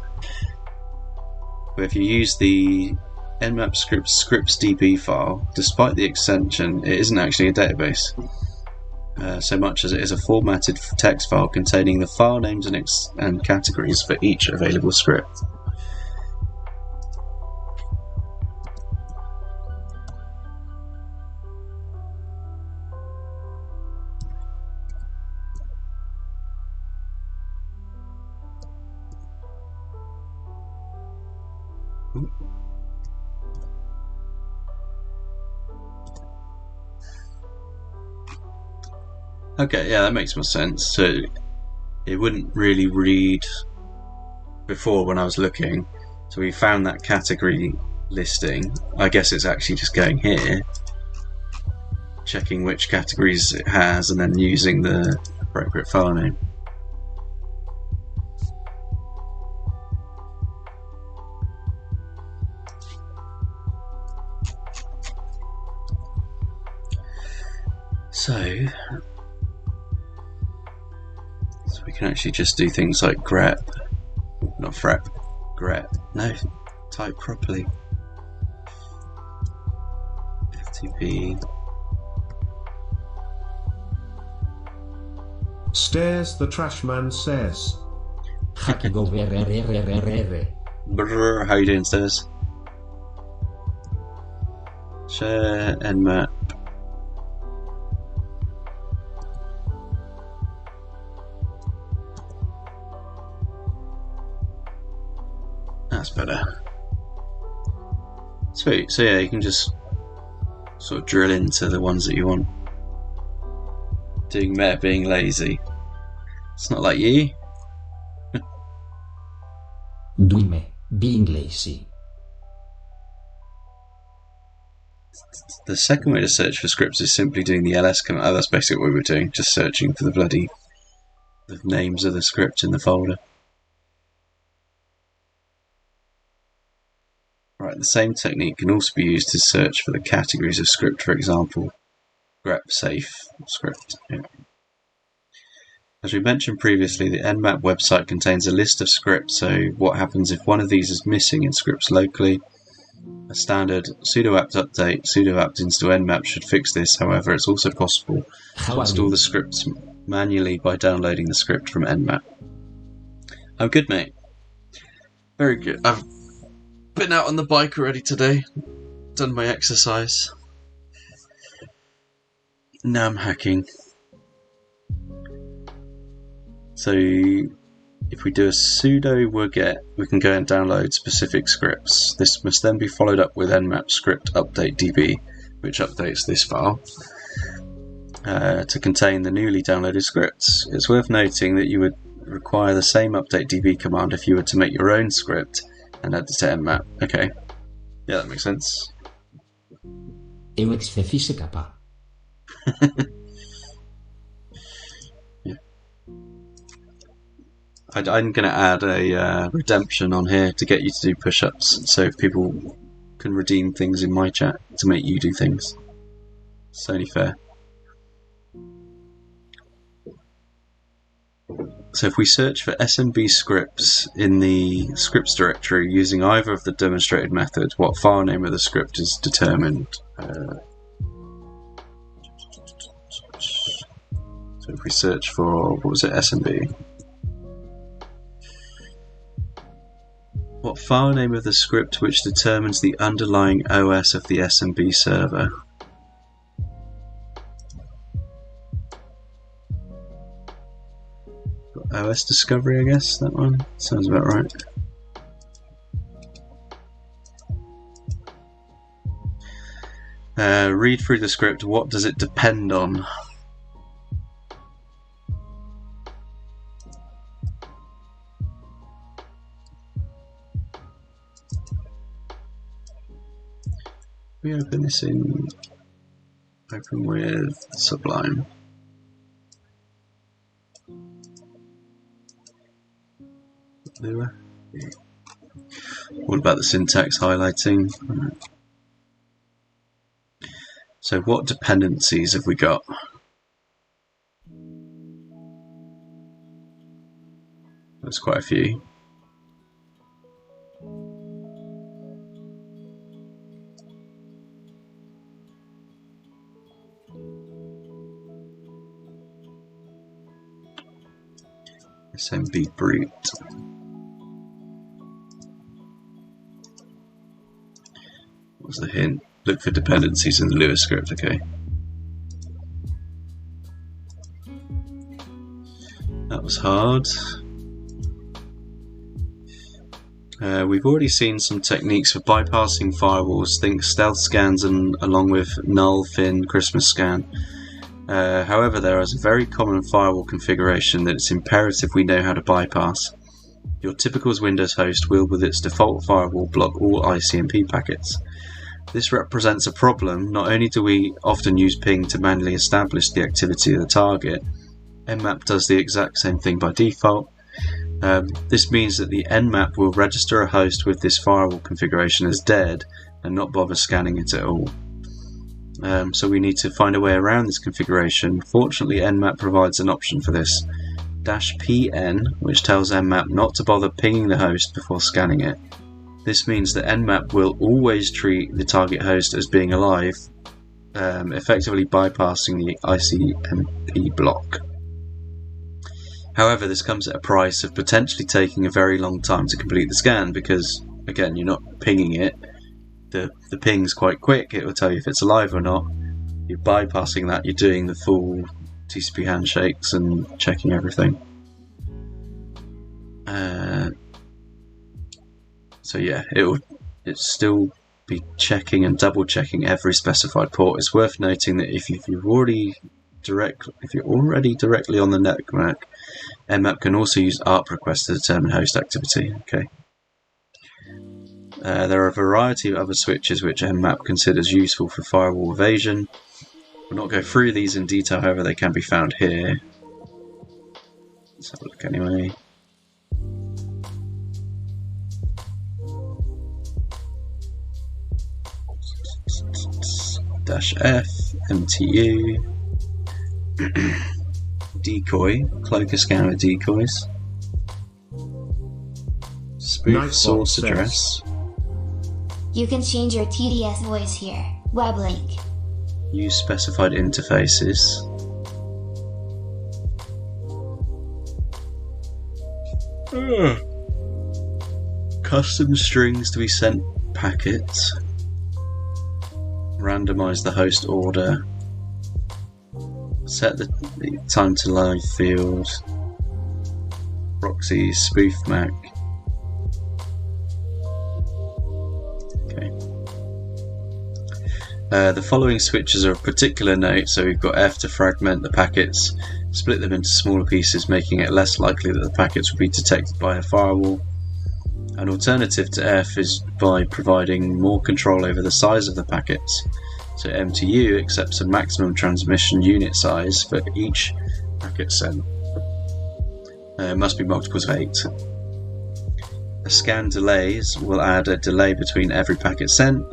But if you use the Nmap scripts.db file, despite the extension, it isn't actually a database, so much as it is a formatted text file containing the file names and categories for each available script. Okay, yeah, that makes more sense. So it wouldn't really read before when I was looking. So we found that category listing. I guess it's actually just going here, checking which categories it has, and then using the appropriate file name. So we can actually just do things like grep, not frep, grep. No, type properly. FTP. Stairs the trash man says. Brrr, how you doing, Stairs? Share Nmap. That's better. Sweet. So yeah, you can just sort of drill into the ones that you want. Doing Meta being lazy. It's not like you. Doing me, being lazy. The second way to search for scripts is simply doing the ls command. Oh, that's basically what we were doing, just searching for the names of the script in the folder. Right, the same technique can also be used to search for the categories of script, for example, grep safe script. Yeah. As we mentioned previously, the Nmap website contains a list of scripts, so what happens if one of these is missing in scripts locally? A standard sudo apt update, sudo apt install Nmap should fix this. However, it's also possible to install the scripts manually by downloading the script from Nmap. I'm good, mate. Very good. I've been out on the bike already today, done my exercise. Now I'm hacking. So if we do a sudo wget, we can go and download specific scripts. This must then be followed up with nmap script update db, which updates this file to contain the newly downloaded scripts. It's worth noting that you would require the same update db command if you were to make your own script and add it to nmap. Okay, yeah, that makes sense. Eu exfefise kappa. I'm going to add a redemption on here to get you to do push-ups, so people can redeem things in my chat to make you do things. It's only fair. So if we search for SMB scripts in the scripts directory using either of the demonstrated methods, what file name of the script is determined. So if we search for, what was it, SMB? What file name of the script which determines the underlying OS of the SMB server? OS discovery, I guess, that one? Sounds about right. Read through the script. What does it depend on? We open this in open with Sublime. What about the syntax highlighting? Right. So what dependencies have we got? There's quite a few. SMB brute. What's the hint? Look for dependencies in the Lua script, okay. That was hard. We've already seen some techniques for bypassing firewalls, think stealth scans and along with null, fin, Christmas scan. However, there is a very common firewall configuration that it's imperative we know how to bypass. Your typical Windows host will, with its default firewall, block all ICMP packets. This represents a problem. Not only do we often use ping to manually establish the activity of the target, Nmap does the exact same thing by default. This means that the Nmap will register a host with this firewall configuration as dead and not bother scanning it at all. So we need to find a way around this configuration. Fortunately, Nmap provides an option for this. -pn, which tells Nmap not to bother pinging the host before scanning it. This means that Nmap will always treat the target host as being alive, effectively bypassing the ICMP block. However, this comes at a price of potentially taking a very long time to complete the scan because, again, you're not pinging it. The ping's quite quick, it will tell you if it's alive or not. You're bypassing that, you're doing the full TCP handshakes and checking everything. So yeah, it'll still be checking and double checking every specified port. It's worth noting that if you're already directly on the network, Nmap can also use ARP requests to determine host activity. Okay. There are a variety of other switches which Nmap considers useful for firewall evasion. We'll not go through these in detail, however they can be found here. Let's have a look anyway. -F, MTU, decoy, cloak a scan with decoys, spoof Nightbot source says, address, You can change your TDS voice here. Web link. use specified interfaces, custom strings to be sent packets, randomize the host order, set the time to live field, proxy, spoof MAC. Okay. The following switches are of particular note, so we've got F to fragment the packets, split them into smaller pieces, making it less likely that the packets will be detected by a firewall. An alternative to F is by providing more control over the size of the packets. So MTU accepts a maximum transmission unit size for each packet sent. It must be multiples of 8. A scan delays will add a delay between every packet sent.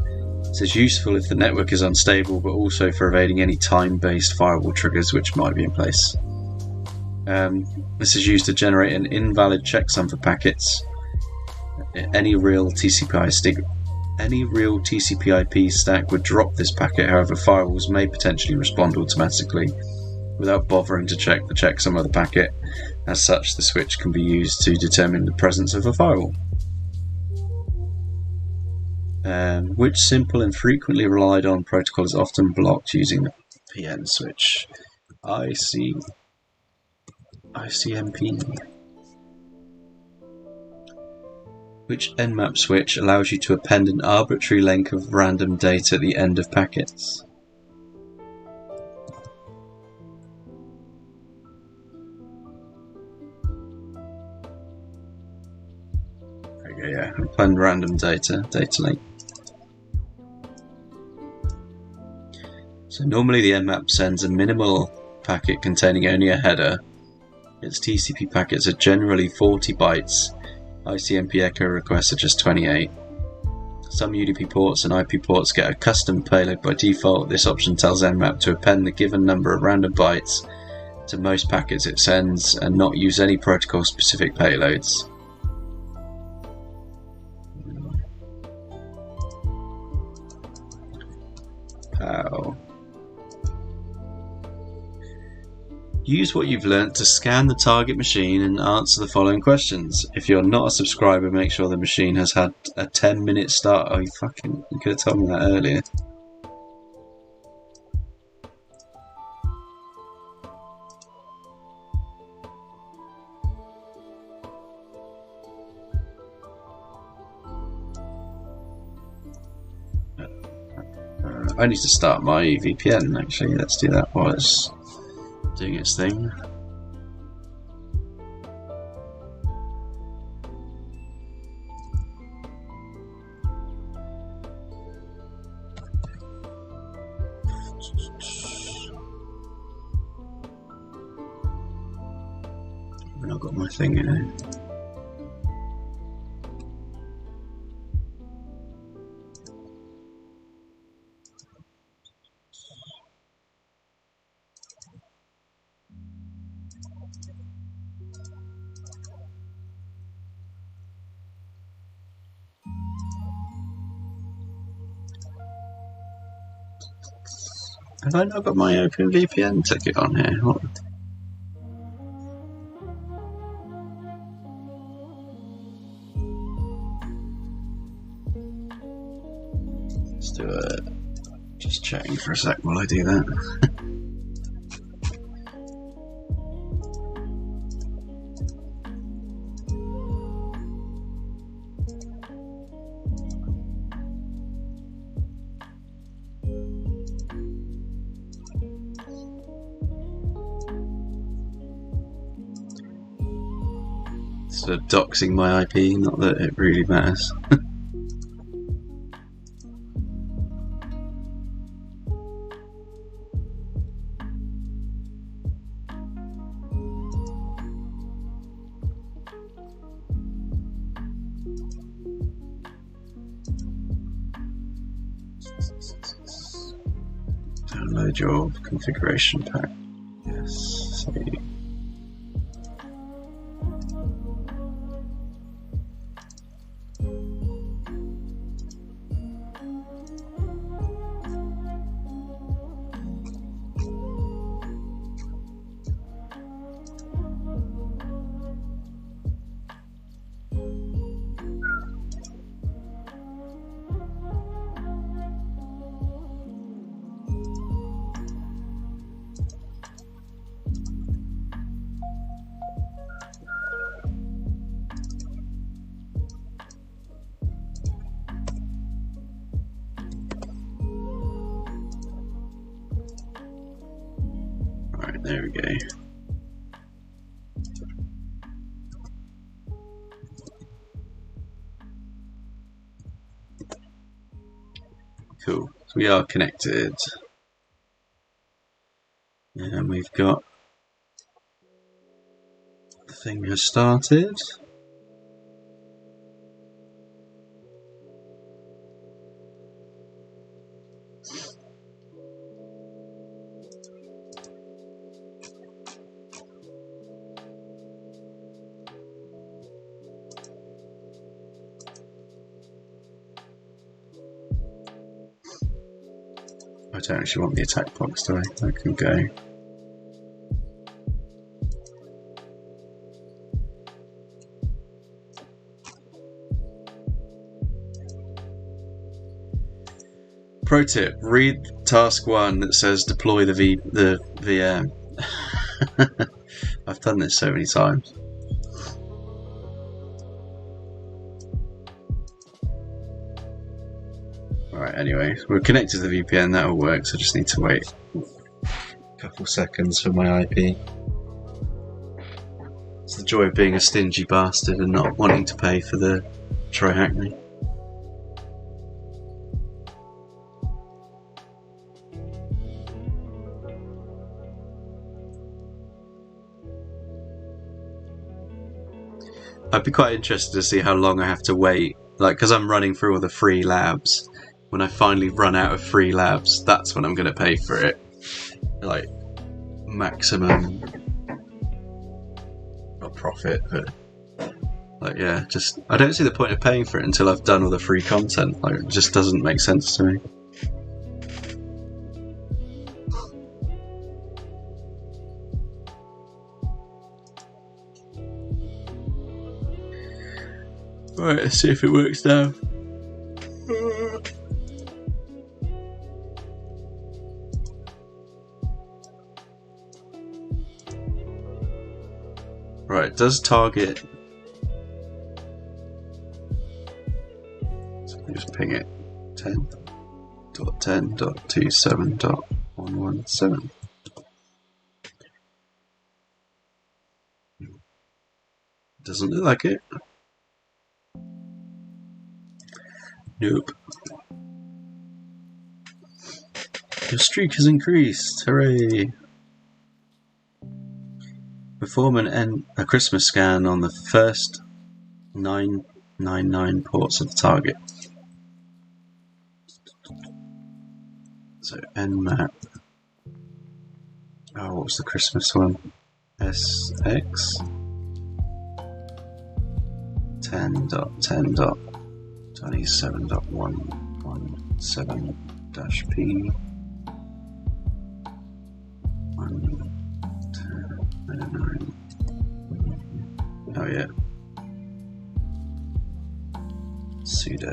This is useful if the network is unstable, but also for evading any time-based firewall triggers which might be in place. This is used to generate an invalid checksum for packets. Any real TCP/IP stack would drop this packet, however firewalls may potentially respond automatically without bothering to check the checksum of the packet. As such, the switch can be used to determine the presence of a firewall. Which simple and frequently relied on protocol is often blocked using the PN switch? ICMP. Which Nmap switch allows you to append an arbitrary length of random data at the end of packets? Okay, yeah, append random data length. So normally the Nmap sends a minimal packet containing only a header. Its TCP packets are generally 40 bytes. ICMP echo requests are just 28. Some UDP ports and IP ports get a custom payload by default. This option tells Nmap to append the given number of random bytes to most packets it sends and not use any protocol-specific payloads. How? Use what you've learnt to scan the target machine and answer the following questions. If you're not a subscriber, make sure the machine has had a 10-minute start. Oh, you could have told me that earlier. I need to start my VPN actually. Let's do that while it's doing its thing. I've not got my thing in it. Have I not got my OpenVPN ticket on here? What? Let's do it. Just checking for a sec while I do that. Sort of doxing my IP, not that it really matters. Download your configuration pack. Yes, save. Right, there we go. Cool. So we are connected. And we've got the thing has started. I don't actually want the attack box, do I? That can go. Pro tip: read task 1 that says deploy the VM. I've done this so many times. Alright, anyway, we're connected to the VPN, that'll work, so I just need to wait a couple seconds for my IP. It's the joy of being a stingy bastard and not wanting to pay for the try hack me. I'd be quite interested to see how long I have to wait, like, because I'm running through all the free labs. When I finally run out of free labs, that's when I'm going to pay for it. Like, maximum not profit, but like, yeah, just I don't see the point of paying for it until I've done all the free content. Like, it just doesn't make sense to me. Alright, let's see if it works now. Right, it does target. So let me just ping it. 10.10.27.117. Doesn't look like it. Nope. Your streak has increased. Hooray! Perform a Christmas scan on the first 999 ports of the target. So Nmap. Oh, what was the Christmas one? SX 10.10.27.117-P yeah. Sudo.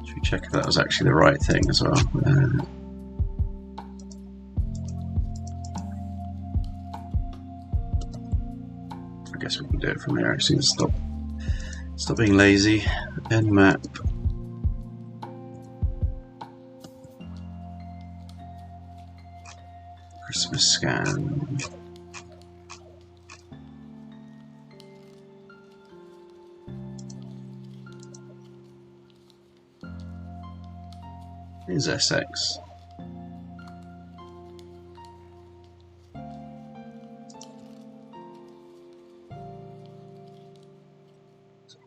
Should we check if that was actually the right thing as well? I guess we can do it from here actually. Stop being lazy. Nmap. Christmas scan. Here's SX.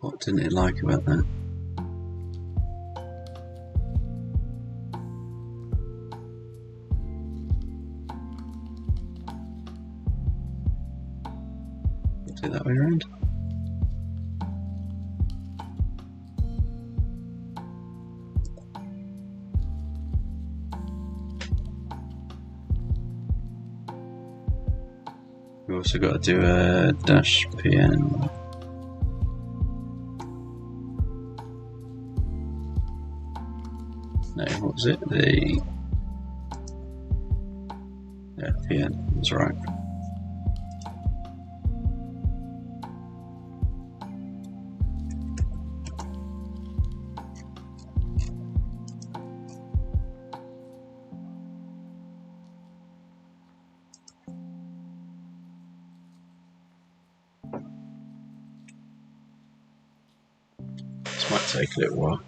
What didn't it like about that? Do it that way around. We've also got to do a -pn. No, what was it? Yeah, pn. That's right. This might take a little while.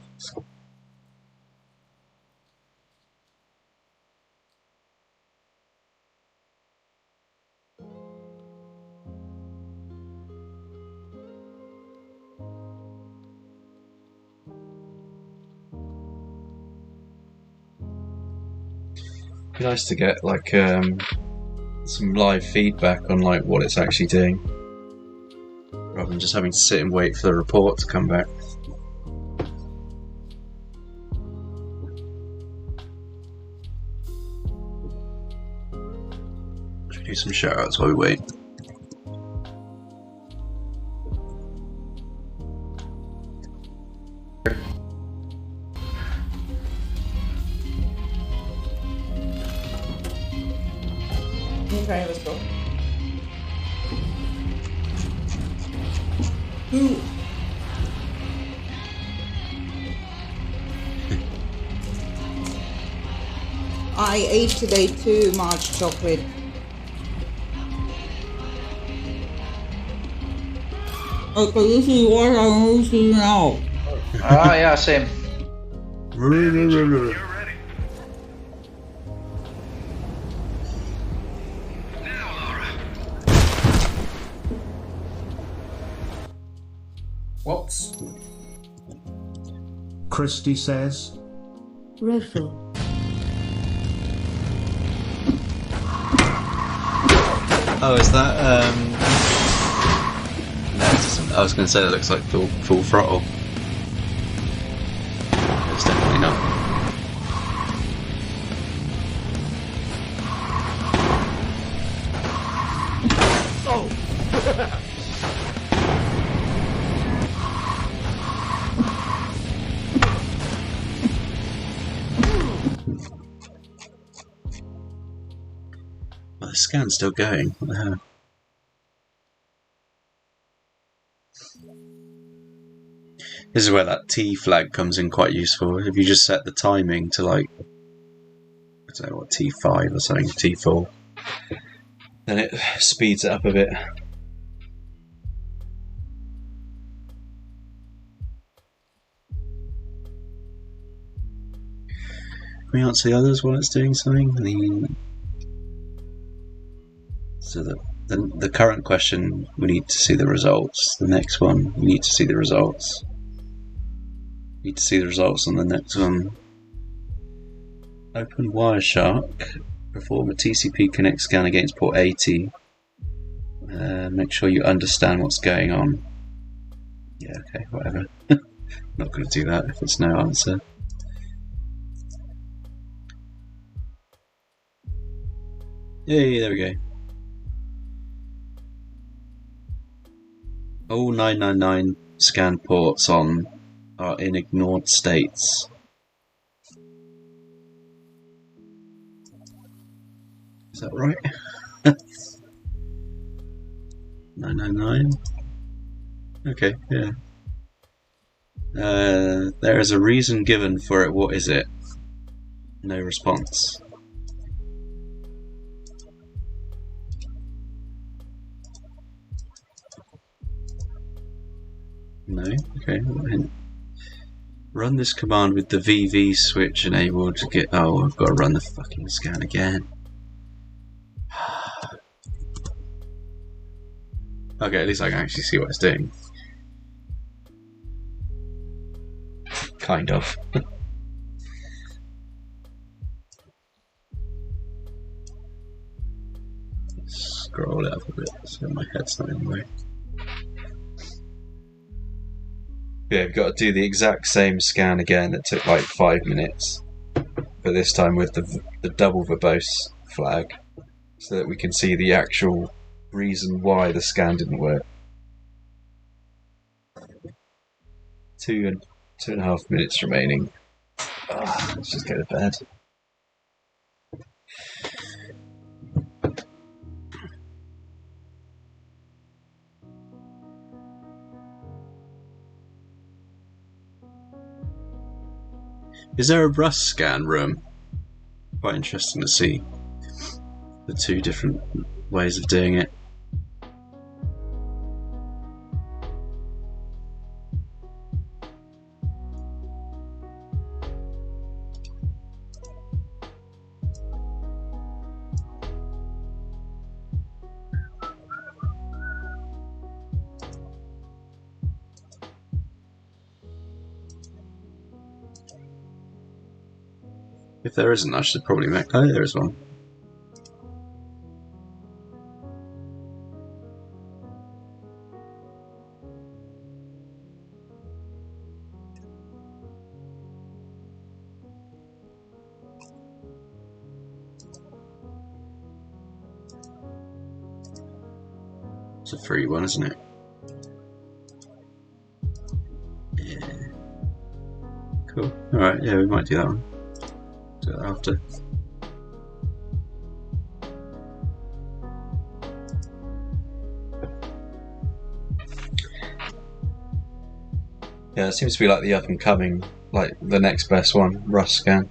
It'd be nice to get like some live feedback on like what it's actually doing, rather than just having to sit and wait for the report to come back. Should we do some shout outs while we wait? Okay, let's go. Ooh. I ate today too much chocolate. Okay, this is what I'm eating now. Ah, yeah, same. Whoops. Christy says, Roful. Oh, is that no, it doesn't. I was going to say it looks like full throttle. It's definitely not. Well, the scan's still going. What the hell? This is where that T flag comes in quite useful. If you just set the timing to like, I don't know what, T5 or something, T4, then it speeds it up a bit. Can we answer the others while it's doing something? So the current question, we need to see the results. The next one, we need to see the results. We need to see the results on the next one. Open Wireshark. Perform a TCP connect scan against port 80. Make sure you understand what's going on. Yeah, okay, whatever. Not going to do that if it's no answer. Yay, there we go. All 999 scan ports on are in ignored states. Is that right? 999? Okay, yeah. There is a reason given for it. What is it? No response. No? Okay. Run this command with the VV switch enabled to get... Oh, I've got to run the fucking scan again. Okay, at least I can actually see what it's doing. Kind of. Scroll it up a bit so my head's not in the way. Yeah, we've got to do the exact same scan again. It took like 5 minutes, but this time with the double verbose flag, so that we can see the actual reason why the scan didn't work. 2.5 minutes remaining. Let's just go to bed. Is there a Rust scan room? Quite interesting to see the two different ways of doing it. If there isn't, I should probably make... Oh, there is one. It's a free one, isn't it? Yeah. Cool. Alright, yeah, we might do that one. Do that after. Yeah, it seems to be like the up and coming, like the next best one, Rust scan.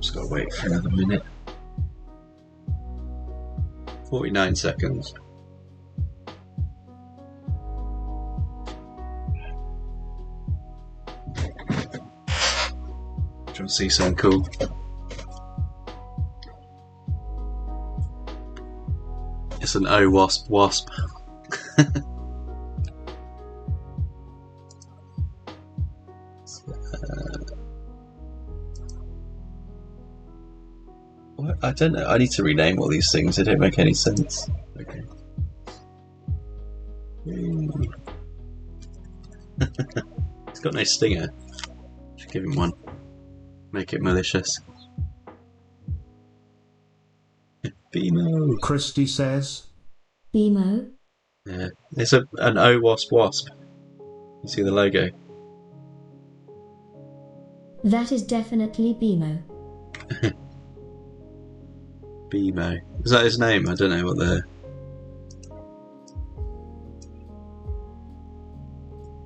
Just gotta wait for another minute. 49 seconds. Do you want to see something cool? It's an O wasp wasp. What? I don't know. I need to rename all these things. They don't make any sense. Okay. It's got no stinger. Should give him one. Make it malicious. BMO. Christy says, BMO? Yeah, it's an O wasp wasp. You see the logo? That is definitely BMO. BMO. Is that his name? I don't know what the...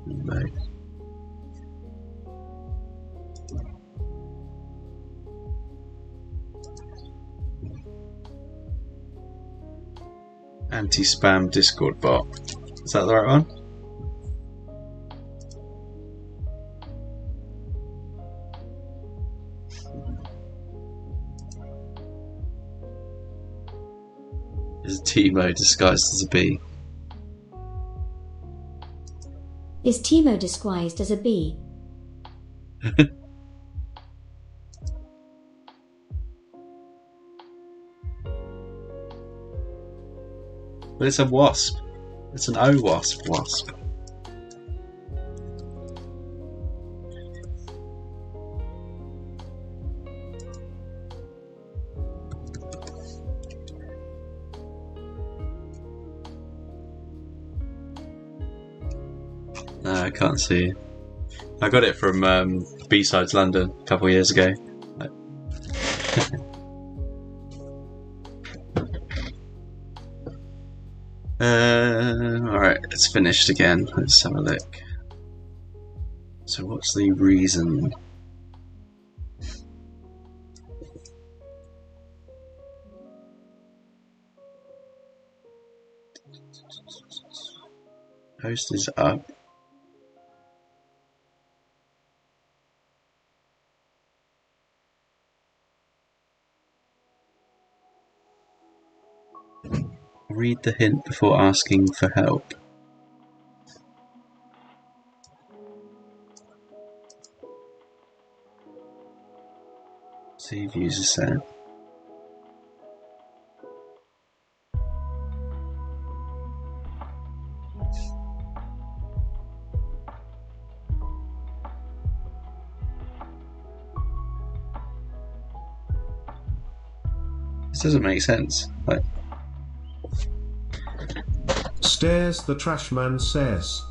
BMO. Anti-spam Discord bot. Is that the right one? Is Timo disguised as a bee? Is Timo disguised as a bee? But it's a wasp. It's an O-wasp wasp. No, I can't see. I got it from B-Sides London a couple of years ago. Alright, it's finished again. Let's have a look. So what's the reason? Post is up. Read the hint before asking for help. Save user set. This doesn't make sense. Like, Stares the trash man says.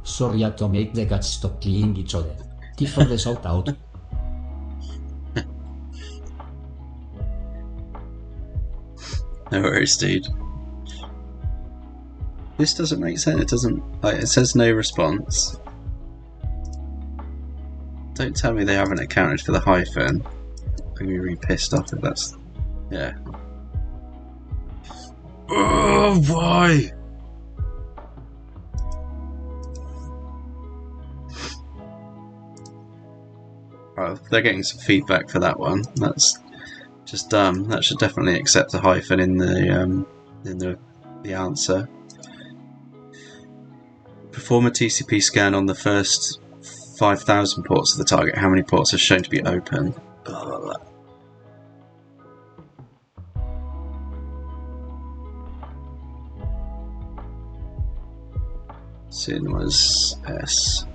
Sorry to make the cats stop killing each other. Tip for the shout out. no worries, dude. This doesn't make sense. It doesn't. Like, it says no response. Don't tell me they haven't accounted for the hyphen. I'm gonna be really pissed off if that's. Yeah. Oh, why? Well, they're getting some feedback for that one. That's just dumb. That should definitely accept a hyphen in the answer. Perform a TCP scan on the first 5,000 ports of the target. How many ports are shown to be open? Blah, blah, blah. Sin was S.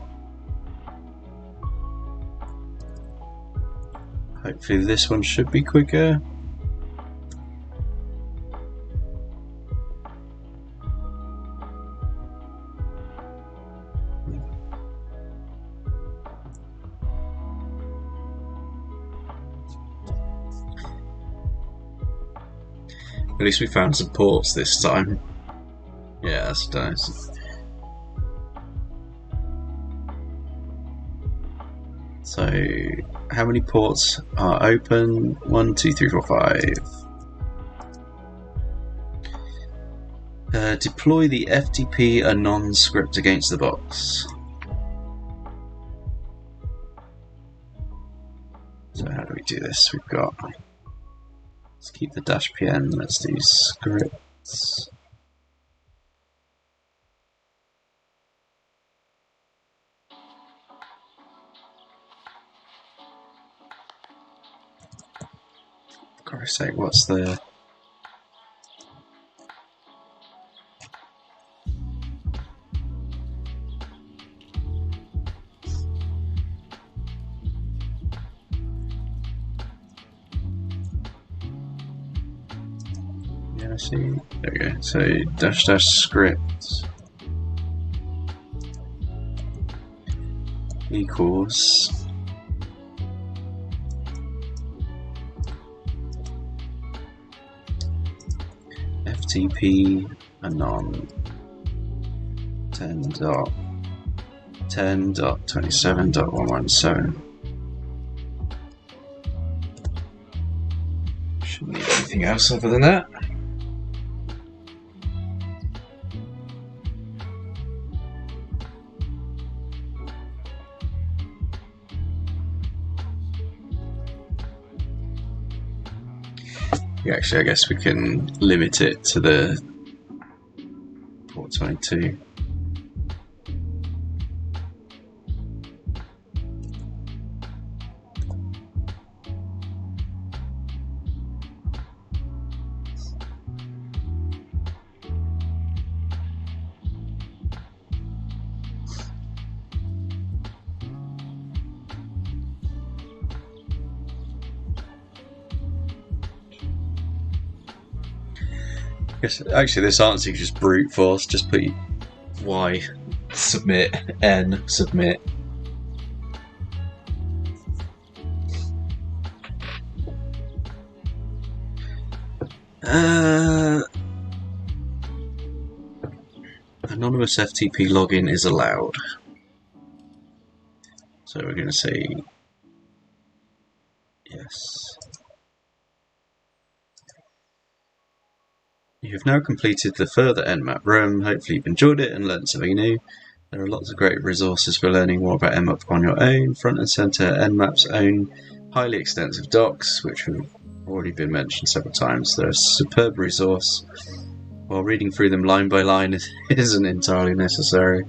Hopefully this one should be quicker. At least we found some ports this time. Yeah, that's nice. So, how many ports are open? 1, 2, 3, 4, 5. Deploy the FTP anon script against the box. So how do we do this? We've got... Let's keep the -pn, let's do scripts. For Christ's sake, what's the... Yeah, see, there we go. So --script equals FTP anon 10.10.27.117. Shouldn't need anything else other than that. Yeah, actually, I guess we can limit it to the port 22. Actually, this answer you just brute force. Just put Y, submit, N, submit. Anonymous FTP login is allowed. So we're going to say yes. You have now completed the further Nmap room. Hopefully you've enjoyed it and learned something new. There are lots of great resources for learning more about Nmap on your own. Front and centre, Nmap's own highly extensive docs, which have already been mentioned several times. They're a superb resource. While reading through them line by line isn't entirely necessary,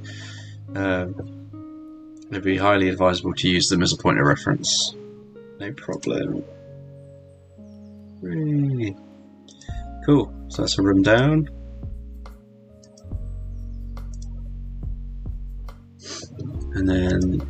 it'd be highly advisable to use them as a point of reference. No problem. Whee. Cool, so that's a room down. And then